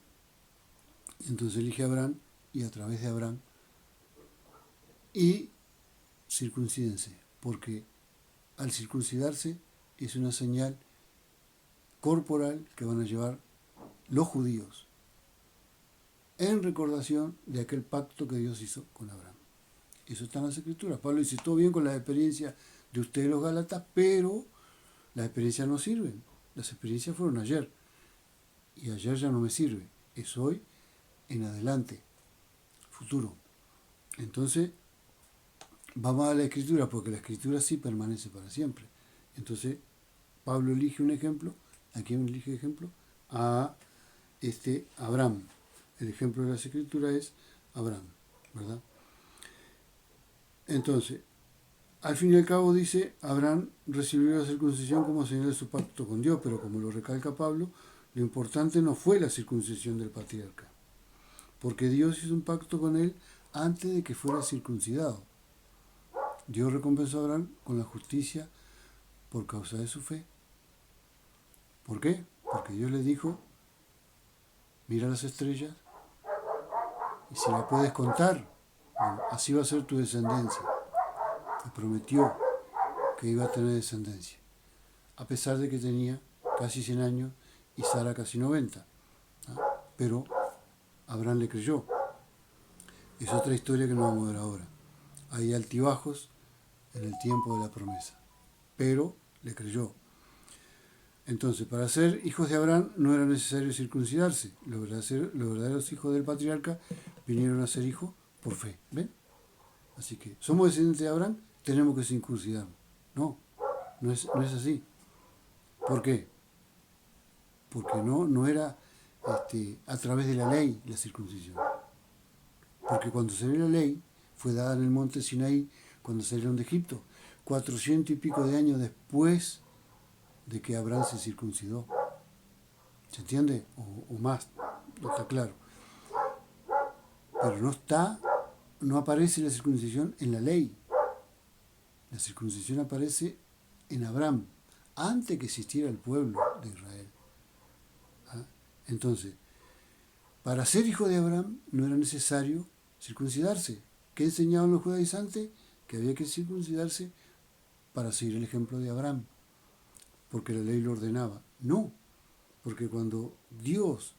Entonces elige a Abraham y a través de Abraham y circuncídense, porque al circuncidarse es una señal corporal que van a llevar los judíos en recordación de aquel pacto que Dios hizo con Abraham. Eso está en las Escrituras. Pablo dice, todo bien con las experiencias de ustedes los Gálatas, pero las experiencias no sirven. Las experiencias fueron ayer y ayer ya no me sirve. Es hoy en adelante, futuro. Entonces, vamos a la Escritura, porque la Escritura sí permanece para siempre. Entonces, Pablo elige un ejemplo. ¿A quién elige ejemplo? A Abraham. El ejemplo de las Escrituras es Abraham, ¿verdad? Entonces, al fin y al cabo dice, Abraham recibió la circuncisión como señal de su pacto con Dios, pero como lo recalca Pablo, lo importante no fue la circuncisión del patriarca, porque Dios hizo un pacto con él antes de que fuera circuncidado. Dios recompensó a Abraham con la justicia por causa de su fe. ¿Por qué? Porque Dios le dijo, mira las estrellas, y si la puedes contar, bueno, así va a ser tu descendencia. Y prometió que iba a tener descendencia, a pesar de que tenía casi 100 años y Sara casi 90. Pero Abraham le creyó. Es otra historia que no vamos a ver ahora. Hay altibajos en el tiempo de la promesa, pero le creyó. Entonces, para ser hijos de Abraham no era necesario circuncidarse. Los verdaderos hijos del patriarca vinieron a ser hijos por fe. ¿Ven? Así que, ¿somos descendientes de Abraham? Tenemos que circuncidarnos. No, no es así. ¿Por qué? Porque no era a través de la ley la circuncisión. Porque cuando salió la ley, fue dada en el monte Sinaí, cuando salieron de Egipto, 400 y pico de años después de que Abraham se circuncidó. ¿Se entiende? O más, no está claro. Pero no aparece la circuncisión en la ley. La circuncisión aparece en Abraham, antes que existiera el pueblo de Israel. Entonces, para ser hijo de Abraham no era necesario circuncidarse. ¿Qué enseñaban los judaizantes? Que había que circuncidarse para seguir el ejemplo de Abraham, porque la ley lo ordenaba. No, porque cuando Dios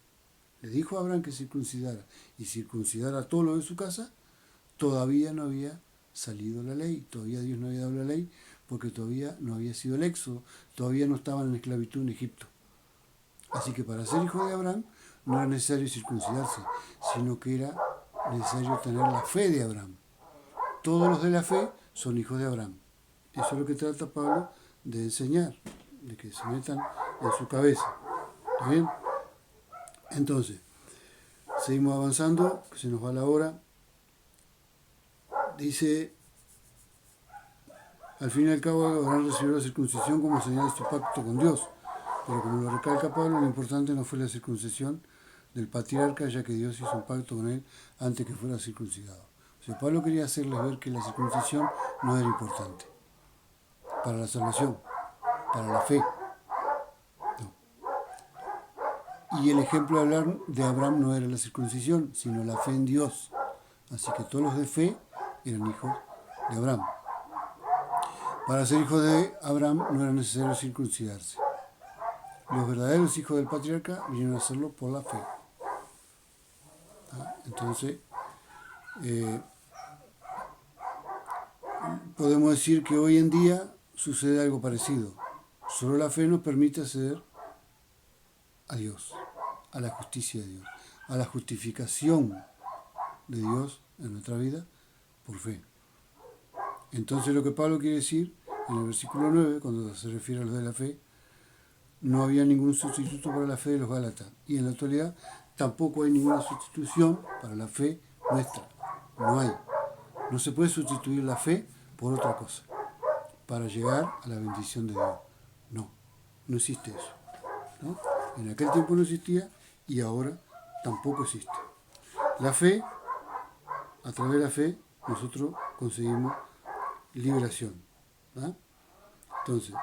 le dijo a Abraham que circuncidara y circuncidara a todo lo de su casa, todavía no había salido la ley, todavía Dios no había dado la ley, porque todavía no había sido el éxodo, todavía no estaban en esclavitud en Egipto. Así que para ser hijo de Abraham no era necesario circuncidarse, sino que era necesario tener la fe de Abraham. Todos los de la fe son hijos de Abraham. Eso es lo que trata Pablo de enseñar, de que se metan en su cabeza. ¿Está bien? Entonces, seguimos avanzando, que se nos va la hora. Dice, al fin y al cabo Abraham recibió la circuncisión como señal de su pacto con Dios. Pero como lo recalca Pablo, lo importante no fue la circuncisión del patriarca, ya que Dios hizo un pacto con él antes que fuera circuncidado. O sea, Pablo quería hacerles ver que la circuncisión no era importante para la salvación, para la fe. No. Y el ejemplo de Abraham no era la circuncisión, sino la fe en Dios. Así que todos los de fe eran hijos de Abraham. Para ser hijo de Abraham no era necesario circuncidarse. Los verdaderos hijos del patriarca vinieron a hacerlo por la fe. Entonces, podemos decir que hoy en día sucede algo parecido. Solo la fe nos permite acceder a Dios, a la justicia de Dios, a la justificación de Dios en nuestra vida por fe. Entonces lo que Pablo quiere decir en el versículo 9, cuando se refiere a los de la fe, no había ningún sustituto para la fe de los Gálatas. Y en la actualidad tampoco hay ninguna sustitución para la fe nuestra. No hay. No se puede sustituir la fe por otra cosa para llegar a la bendición de Dios. No existe eso. ¿No? En aquel tiempo no existía y ahora tampoco existe. La fe, a través de la fe, nosotros conseguimos liberación. ¿Ah? Entonces,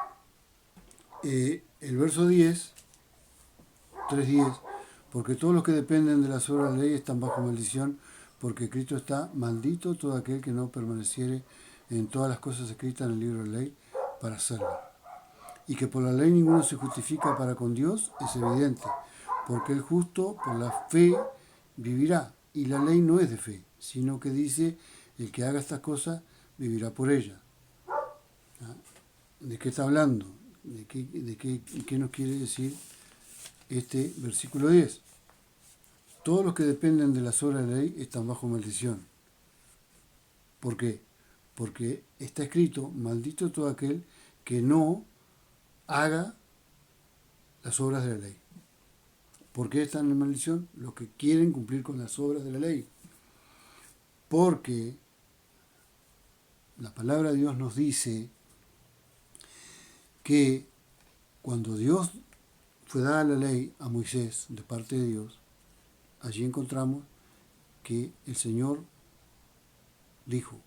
el verso 10, 3:10, porque todos los que dependen de las obras de la ley están bajo maldición, porque Cristo está maldito todo aquel que no permaneciere en todas las cosas escritas en el libro de la ley para hacerlas. Y que por la ley ninguno se justifica para con Dios es evidente, porque el justo por la fe vivirá. Y la ley no es de fe, sino que dice, el que haga estas cosas vivirá por ellas. ¿De qué está hablando? ¿De qué nos quiere decir este versículo 10? Todos los que dependen de las obras de la ley están bajo maldición. ¿Por qué? Porque está escrito, maldito todo aquel que no haga las obras de la ley. ¿Por qué están en maldición? Los que quieren cumplir con las obras de la ley. Porque la palabra de Dios nos dice que cuando Dios fue dada la ley a Moisés de parte de Dios, allí encontramos que el Señor dijo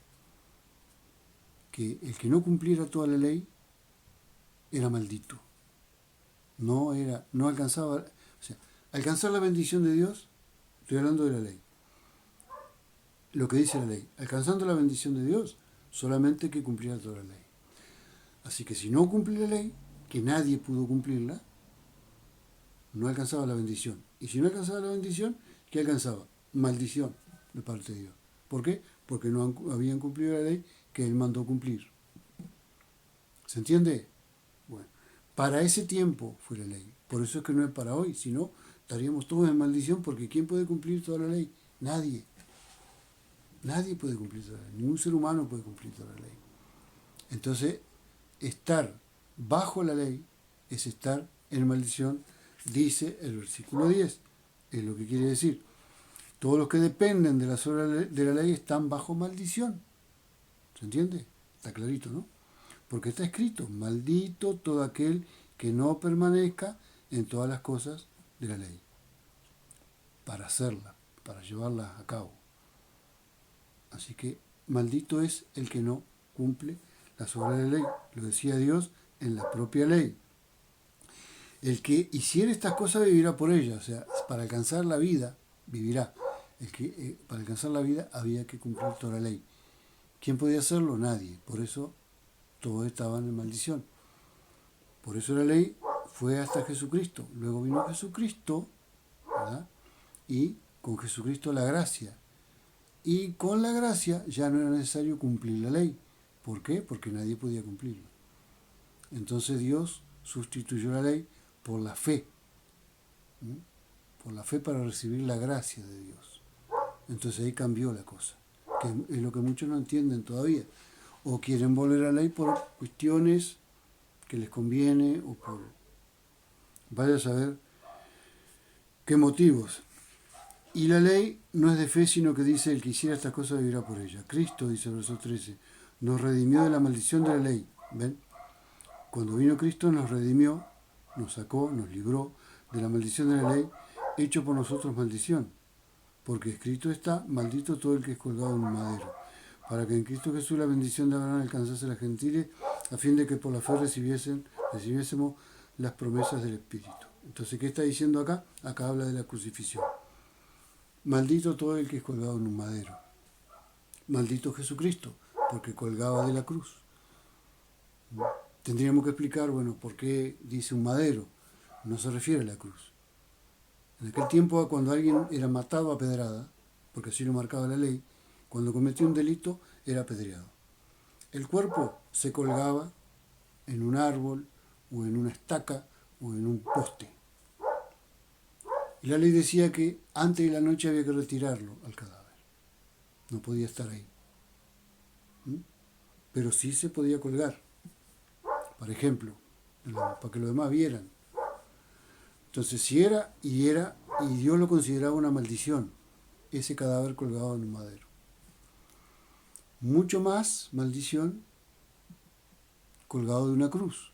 que el que no cumpliera toda la ley era maldito. No alcanzaba, o sea, alcanzar la bendición de Dios, estoy hablando de la ley, lo que dice la ley, alcanzando la bendición de Dios, solamente que cumpliera toda la ley. Así que si no cumple la ley, que nadie pudo cumplirla, no alcanzaba la bendición. Y si no alcanzaba la bendición, ¿qué alcanzaba? Maldición de parte de Dios. ¿Por qué? Porque no habían cumplido la ley que Él mandó cumplir. ¿Se entiende? Bueno, para ese tiempo fue la ley. Por eso es que no es para hoy, si no, estaríamos todos en maldición, porque ¿quién puede cumplir toda la ley? Nadie. Nadie puede cumplir toda la ley. Ningún ser humano puede cumplir toda la ley. Entonces, estar bajo la ley es estar en maldición, dice el versículo 10. Es lo que quiere decir. Todos los que dependen de las obras de la ley están bajo maldición. ¿Se entiende? Está clarito, ¿no? Porque está escrito, maldito todo aquel que no permanezca en todas las cosas de la ley, para hacerlas, para llevarlas a cabo. Así que maldito es el que no cumple las obras de la ley. Lo decía Dios en la propia ley. El que hiciera estas cosas vivirá por ellas. O sea, para alcanzar la vida, vivirá. Para alcanzar la vida había que cumplir toda la ley. ¿Quién podía hacerlo? Nadie. Por eso todos estaban en maldición. Por eso la ley fue hasta Jesucristo. Luego vino Jesucristo, ¿verdad? Y con Jesucristo la gracia. Y con la gracia ya no era necesario cumplir la ley. ¿Por qué? Porque nadie podía cumplirla. Entonces Dios sustituyó la ley por la fe. ¿Sí? Por la fe para recibir la gracia de Dios. Entonces ahí cambió la cosa. Que es lo que muchos no entienden todavía. O quieren volver a la ley por cuestiones que les conviene o por... Vaya a saber qué motivos. Y la ley no es de fe, sino que dice, el que hiciera estas cosas vivirá por ella. Cristo, dice el verso 13, nos redimió de la maldición de la ley. ¿Ven? Cuando vino Cristo nos redimió, nos sacó, nos libró de la maldición de la ley, hecho por nosotros maldición. Porque escrito está, maldito todo el que es colgado en un madero, para que en Cristo Jesús la bendición de Abraham alcanzase a los gentiles, a fin de que por la fe recibiésemos las promesas del Espíritu. Entonces, ¿qué está diciendo acá? Acá habla de la crucifixión. Maldito todo el que es colgado en un madero. Maldito Jesucristo, porque colgaba de la cruz. Tendríamos que explicar, bueno, por qué dice un madero. No se refiere a la cruz. En aquel tiempo, cuando alguien era matado a pedrada, porque así lo marcaba la ley, cuando cometía un delito, era apedreado. El cuerpo se colgaba en un árbol, o en una estaca, o en un poste. Y la ley decía que antes de la noche había que retirarlo al cadáver. No podía estar ahí. Pero sí se podía colgar. Por ejemplo, para que los demás vieran. Entonces, si era, y Dios lo consideraba una maldición, ese cadáver colgado en un madero. Mucho más maldición colgado de una cruz.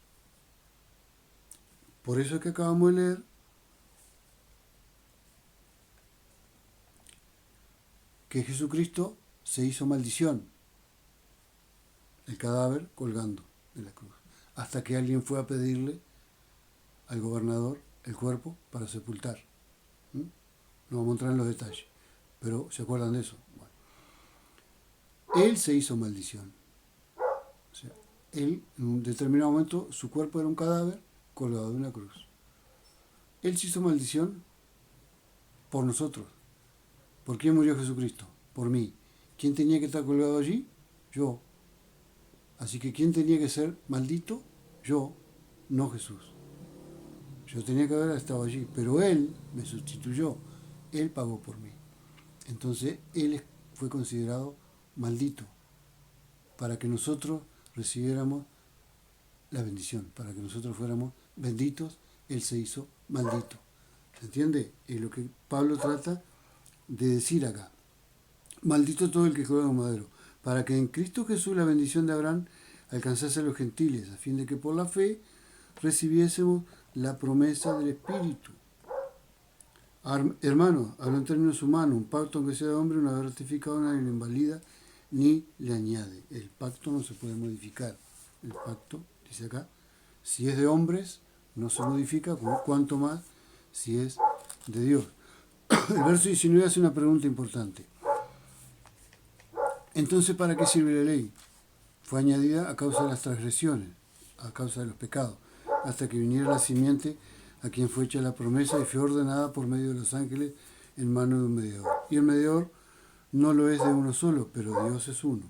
Por eso es que acabamos de leer que Jesucristo se hizo maldición, el cadáver colgando de la cruz, hasta que alguien fue a pedirle al gobernador el cuerpo para sepultar. No vamos a entrar en los detalles, pero ¿se acuerdan de eso? Bueno. Él se hizo maldición. O sea, él, en un determinado momento, su cuerpo era un cadáver colgado de una cruz. Él se hizo maldición por nosotros. ¿Por quién murió Jesucristo? Por mí. ¿Quién tenía que estar colgado allí? Yo. Así que ¿quién tenía que ser maldito? Yo, no Jesús. Yo tenía que haber estado allí, pero Él me sustituyó. Él pagó por mí. Entonces, Él fue considerado maldito para que nosotros recibiéramos la bendición, para que nosotros fuéramos benditos. Él se hizo maldito. ¿Se entiende? Es lo que Pablo trata de decir acá. Maldito todo el que colgado en madero, para que en Cristo Jesús la bendición de Abraham alcanzase a los gentiles, a fin de que por la fe recibiésemos la promesa del Espíritu. Hermanos, hablo en términos humanos, un pacto aunque sea de hombre, una vez ratificado, nadie lo invalida ni le añade. El pacto no se puede modificar. El pacto, dice acá, si es de hombres, no se modifica, cuanto más si es de Dios. El verso 19 hace una pregunta importante. Entonces, ¿para qué sirve la ley? Fue añadida a causa de las transgresiones, a causa de los pecados, hasta que viniera la simiente a quien fue hecha la promesa y fue ordenada por medio de los ángeles en mano de un mediador. Y el mediador no lo es de uno solo, pero Dios es uno.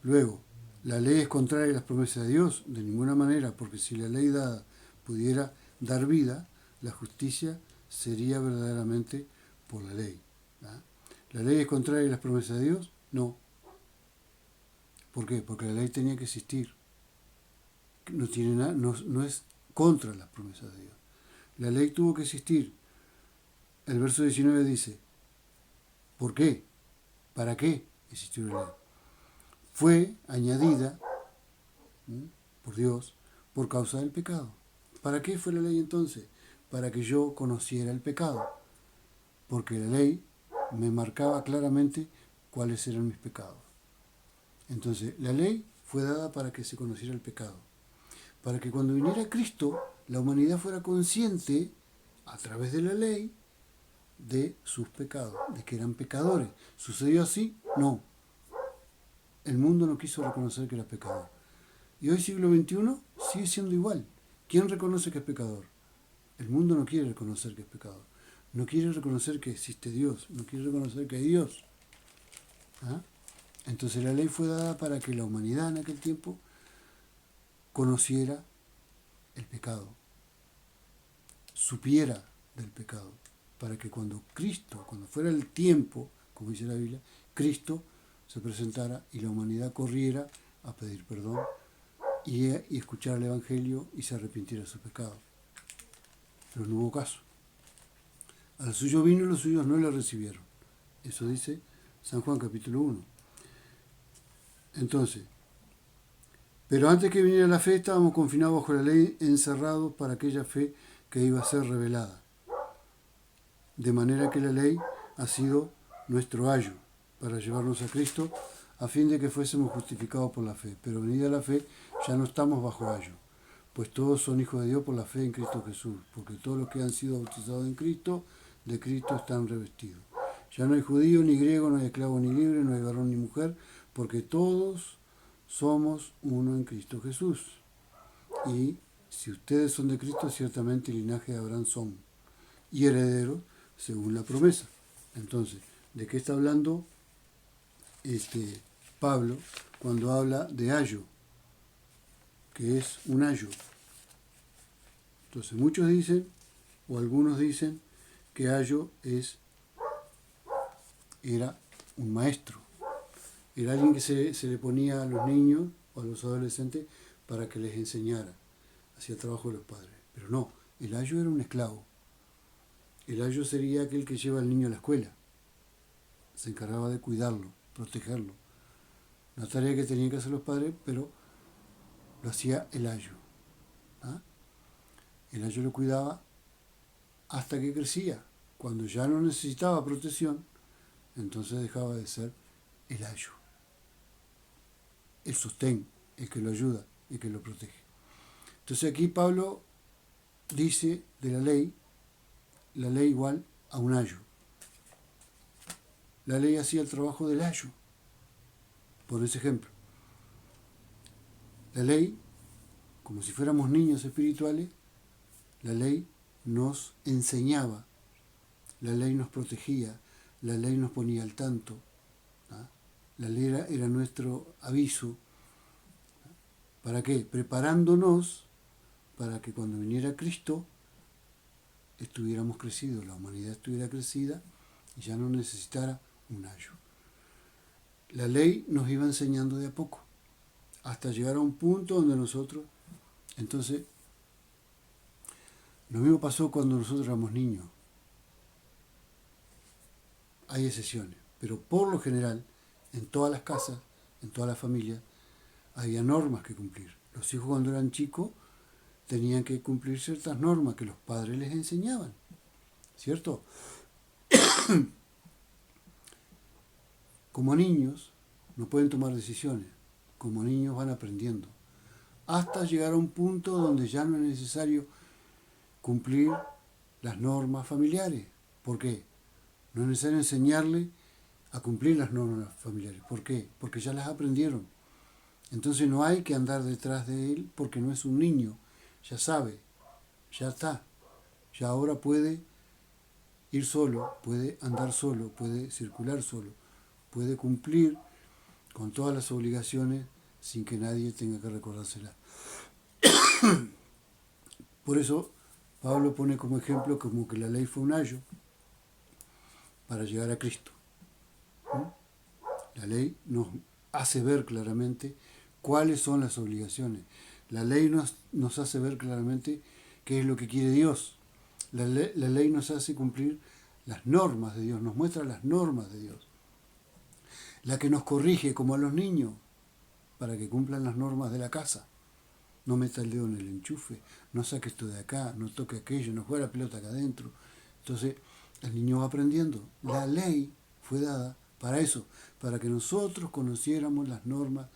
Luego, ¿la ley es contraria a las promesas de Dios? De ninguna manera, porque si la ley dada pudiera dar vida, la justicia sería verdaderamente por la ley. ¿Ah? ¿La ley es contraria a las promesas de Dios? No. ¿Por qué? Porque la ley tenía que existir. No, tiene nada, no es contra las promesas de Dios. La ley tuvo que existir. El verso 19 dice, ¿por qué? ¿Para qué existió la ley? Fue añadida por Dios por causa del pecado. ¿Para qué fue la ley entonces? Para que yo conociera el pecado. Porque la ley me marcaba claramente cuáles eran mis pecados. Entonces, la ley fue dada para que se conociera el pecado. Para que cuando viniera Cristo, la humanidad fuera consciente, a través de la ley, de sus pecados, de que eran pecadores. ¿Sucedió así? No. El mundo no quiso reconocer que era pecador. Y hoy, siglo XXI, sigue siendo igual. ¿Quién reconoce que es pecador? El mundo no quiere reconocer que es pecador. No quiere reconocer que existe Dios. No quiere reconocer que hay Dios. ¿Ah? Entonces la ley fue dada para que la humanidad en aquel tiempo conociera el pecado, supiera del pecado, para que cuando Cristo, cuando fuera el tiempo, como dice la Biblia, Cristo se presentara y la humanidad corriera a pedir perdón y escuchar el Evangelio y se arrepintiera de su pecado. Pero no hubo caso. Al suyo vino y los suyos no le recibieron. Eso dice San Juan capítulo 1. Entonces, pero antes que viniera la fe estábamos confinados bajo la ley, encerrados para aquella fe que iba a ser revelada. De manera que la ley ha sido nuestro ayo para llevarnos a Cristo a fin de que fuésemos justificados por la fe. Pero venida la fe ya no estamos bajo ayo, pues todos son hijos de Dios por la fe en Cristo Jesús, porque todos los que han sido bautizados en Cristo, de Cristo están revestidos. Ya no hay judío ni griego, no hay esclavo ni libre, no hay varón ni mujer, porque todos somos uno en Cristo Jesús. Y si ustedes son de Cristo, ciertamente el linaje de Abraham son, y herederos según la promesa. Entonces, ¿de qué está hablando Pablo cuando habla de ayo? Que es un ayo. Entonces, muchos dicen, o algunos dicen, que ayo era un maestro. Era alguien que se le ponía a los niños o a los adolescentes para que les enseñara. Hacía el trabajo de los padres. Pero no, el ayo era un esclavo. El ayo sería aquel que lleva al niño a la escuela. Se encargaba de cuidarlo, protegerlo. Una tarea que tenían que hacer los padres, pero lo hacía el ayo. ¿Ah? El ayo lo cuidaba hasta que crecía. Cuando ya no necesitaba protección, entonces dejaba de ser el ayo. El sostén, el que lo ayuda, el que lo protege. Entonces aquí Pablo dice de la ley igual a un ayo. La ley hacía el trabajo del ayo. Por ese ejemplo, la ley, como si fuéramos niños espirituales, la ley nos enseñaba, la ley nos protegía, la ley nos ponía al tanto. ¿Ah? La ley era nuestro aviso. ¿Para qué? Preparándonos para que cuando viniera Cristo estuviéramos crecidos, la humanidad estuviera crecida y ya no necesitara un ayo. La ley nos iba enseñando de a poco, hasta llegar a un punto donde nosotros, entonces, lo mismo pasó cuando nosotros éramos niños. Hay excepciones, pero por lo general, en todas las casas, en todas las familias, había normas que cumplir. Los hijos cuando eran chicos tenían que cumplir ciertas normas que los padres les enseñaban. ¿cierto? Como niños no pueden tomar decisiones, como niños van aprendiendo, hasta llegar a un punto donde ya no es necesario cumplir las normas familiares. ¿Por qué? No es necesario enseñarle a cumplir las normas familiares. ¿Por qué? Porque ya las aprendieron. Entonces no hay que andar detrás de él porque no es un niño, ya sabe, ya está, ya ahora puede ir solo, puede andar solo, puede circular solo, puede cumplir con todas las obligaciones sin que nadie tenga que recordárselas. Por eso Pablo pone como ejemplo como que la ley fue un ayo para llegar a Cristo. La ley nos hace ver claramente cuáles son las obligaciones. La ley nos hace ver claramente qué es lo que quiere Dios. La ley nos hace cumplir las normas de Dios, nos muestra las normas de Dios. La que nos corrige como a los niños, para que cumplan las normas de la casa. No meta el dedo en el enchufe, no saque esto de acá, no toque aquello, no juegue la pelota acá adentro. Entonces, el niño va aprendiendo. La ley fue dada para eso, para que nosotros conociéramos las normas,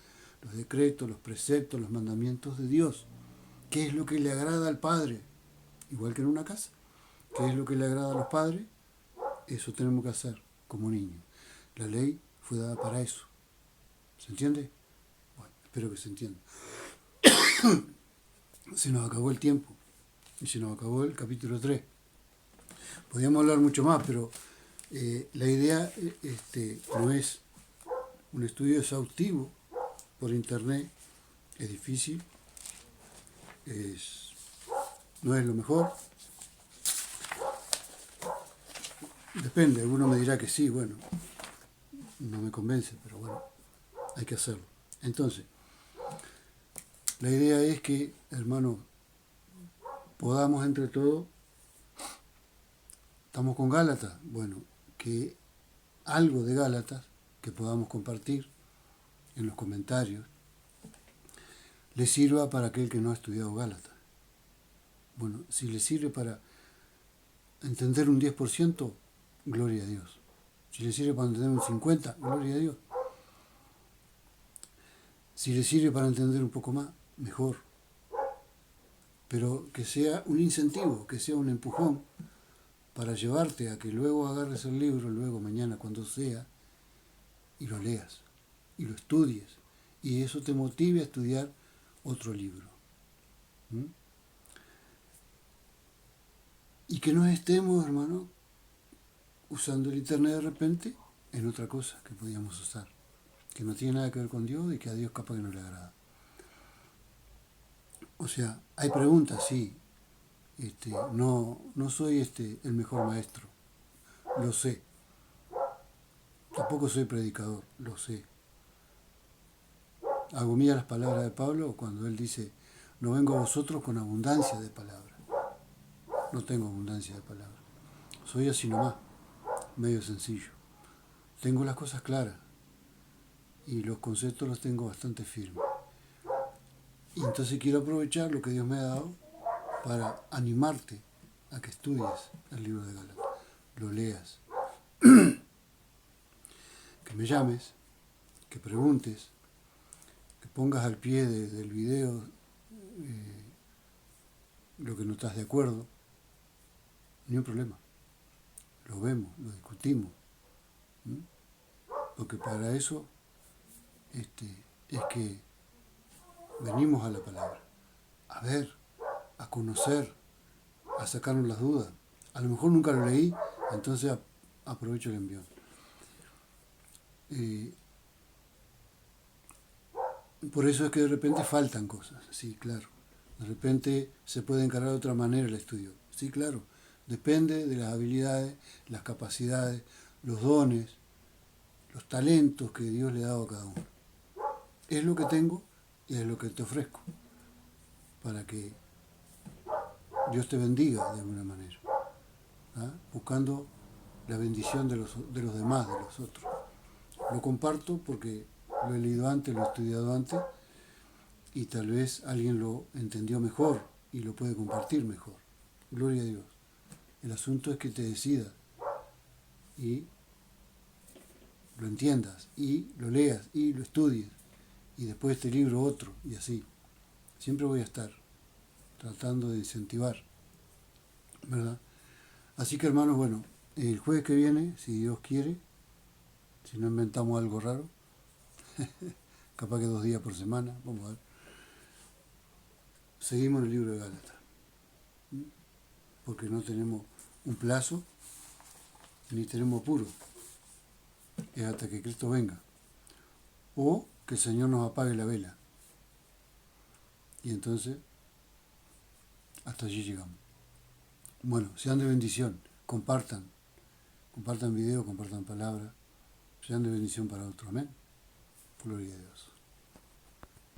los decretos, los preceptos, los mandamientos de Dios. ¿Qué es lo que le agrada al Padre? Igual que en una casa. ¿Qué es lo que le agrada a los padres? Eso tenemos que hacer como niños. La ley fue dada para eso. ¿Se entiende? Bueno, espero que se entienda. Se nos acabó el tiempo y se nos acabó el capítulo 3. Podríamos hablar mucho más, pero la idea no es un estudio exhaustivo por internet. Es difícil, no es lo mejor. Depende, alguno me dirá que sí, bueno, no me convence, pero bueno, hay que hacerlo. Entonces, la idea es que, hermanos, podamos entre todos, estamos con Gálatas, bueno, que algo de Gálatas que podamos compartir en los comentarios le sirva para aquel que no ha estudiado Gálatas. Bueno, si le sirve para entender un 10%, gloria a Dios. Si le sirve para entender un 50%, gloria a Dios. Si le sirve para entender un poco más, mejor. Pero que sea un incentivo, que sea un empujón para llevarte a que luego agarres el libro, luego mañana cuando sea, y lo leas, y lo estudies, y eso te motive a estudiar otro libro. ¿Mm? Y que no estemos, hermano, usando el internet de repente en otra cosa que podíamos usar, que no tiene nada que ver con Dios y que a Dios capaz que no le agrada. O sea, hay preguntas, sí. No soy el mejor maestro, lo sé. Tampoco soy predicador, lo sé. Hago mía las palabras de Pablo cuando él dice, no vengo a vosotros con abundancia de palabras. No tengo abundancia de palabras. Soy así nomás, medio sencillo. Tengo las cosas claras y los conceptos los tengo bastante firmes. Y entonces quiero aprovechar lo que Dios me ha dado para animarte a que estudies el libro de Gálatas, lo leas, que me llames, que preguntes, que pongas al pie del video lo que no estás de acuerdo, ni un problema. Lo vemos, lo discutimos. ¿Mm? Porque para eso es que venimos a la palabra, a ver, a conocer, a sacarnos las dudas. A lo mejor nunca lo leí, entonces aprovecho el envión. Por eso es que de repente faltan cosas, sí, claro. De repente se puede encarar de otra manera el estudio, sí, claro. Depende de las habilidades, las capacidades, los dones, los talentos que Dios le ha dado a cada uno. Es lo que tengo y es lo que te ofrezco, para que Dios te bendiga de alguna manera, ¿ah? Buscando la bendición de los demás, de los otros. Lo comparto porque lo he leído antes, lo he estudiado antes, y tal vez alguien lo entendió mejor y lo puede compartir mejor. Gloria a Dios. El asunto es que te decidas y lo entiendas y lo leas y lo estudies y después este libro otro y así. Siempre voy a estar tratando de incentivar, ¿verdad? Así que hermanos, bueno, el jueves que viene, si Dios quiere, si no inventamos algo raro, capaz que 2 días por semana, vamos a ver, seguimos el libro de Gálatas, porque no tenemos un plazo ni tenemos apuro, es hasta que Cristo venga, o que el Señor nos apague la vela, y entonces hasta allí llegamos. Bueno, sean de bendición, compartan video, compartan palabras, sean de bendición para otros, amén. Gloria a Dios.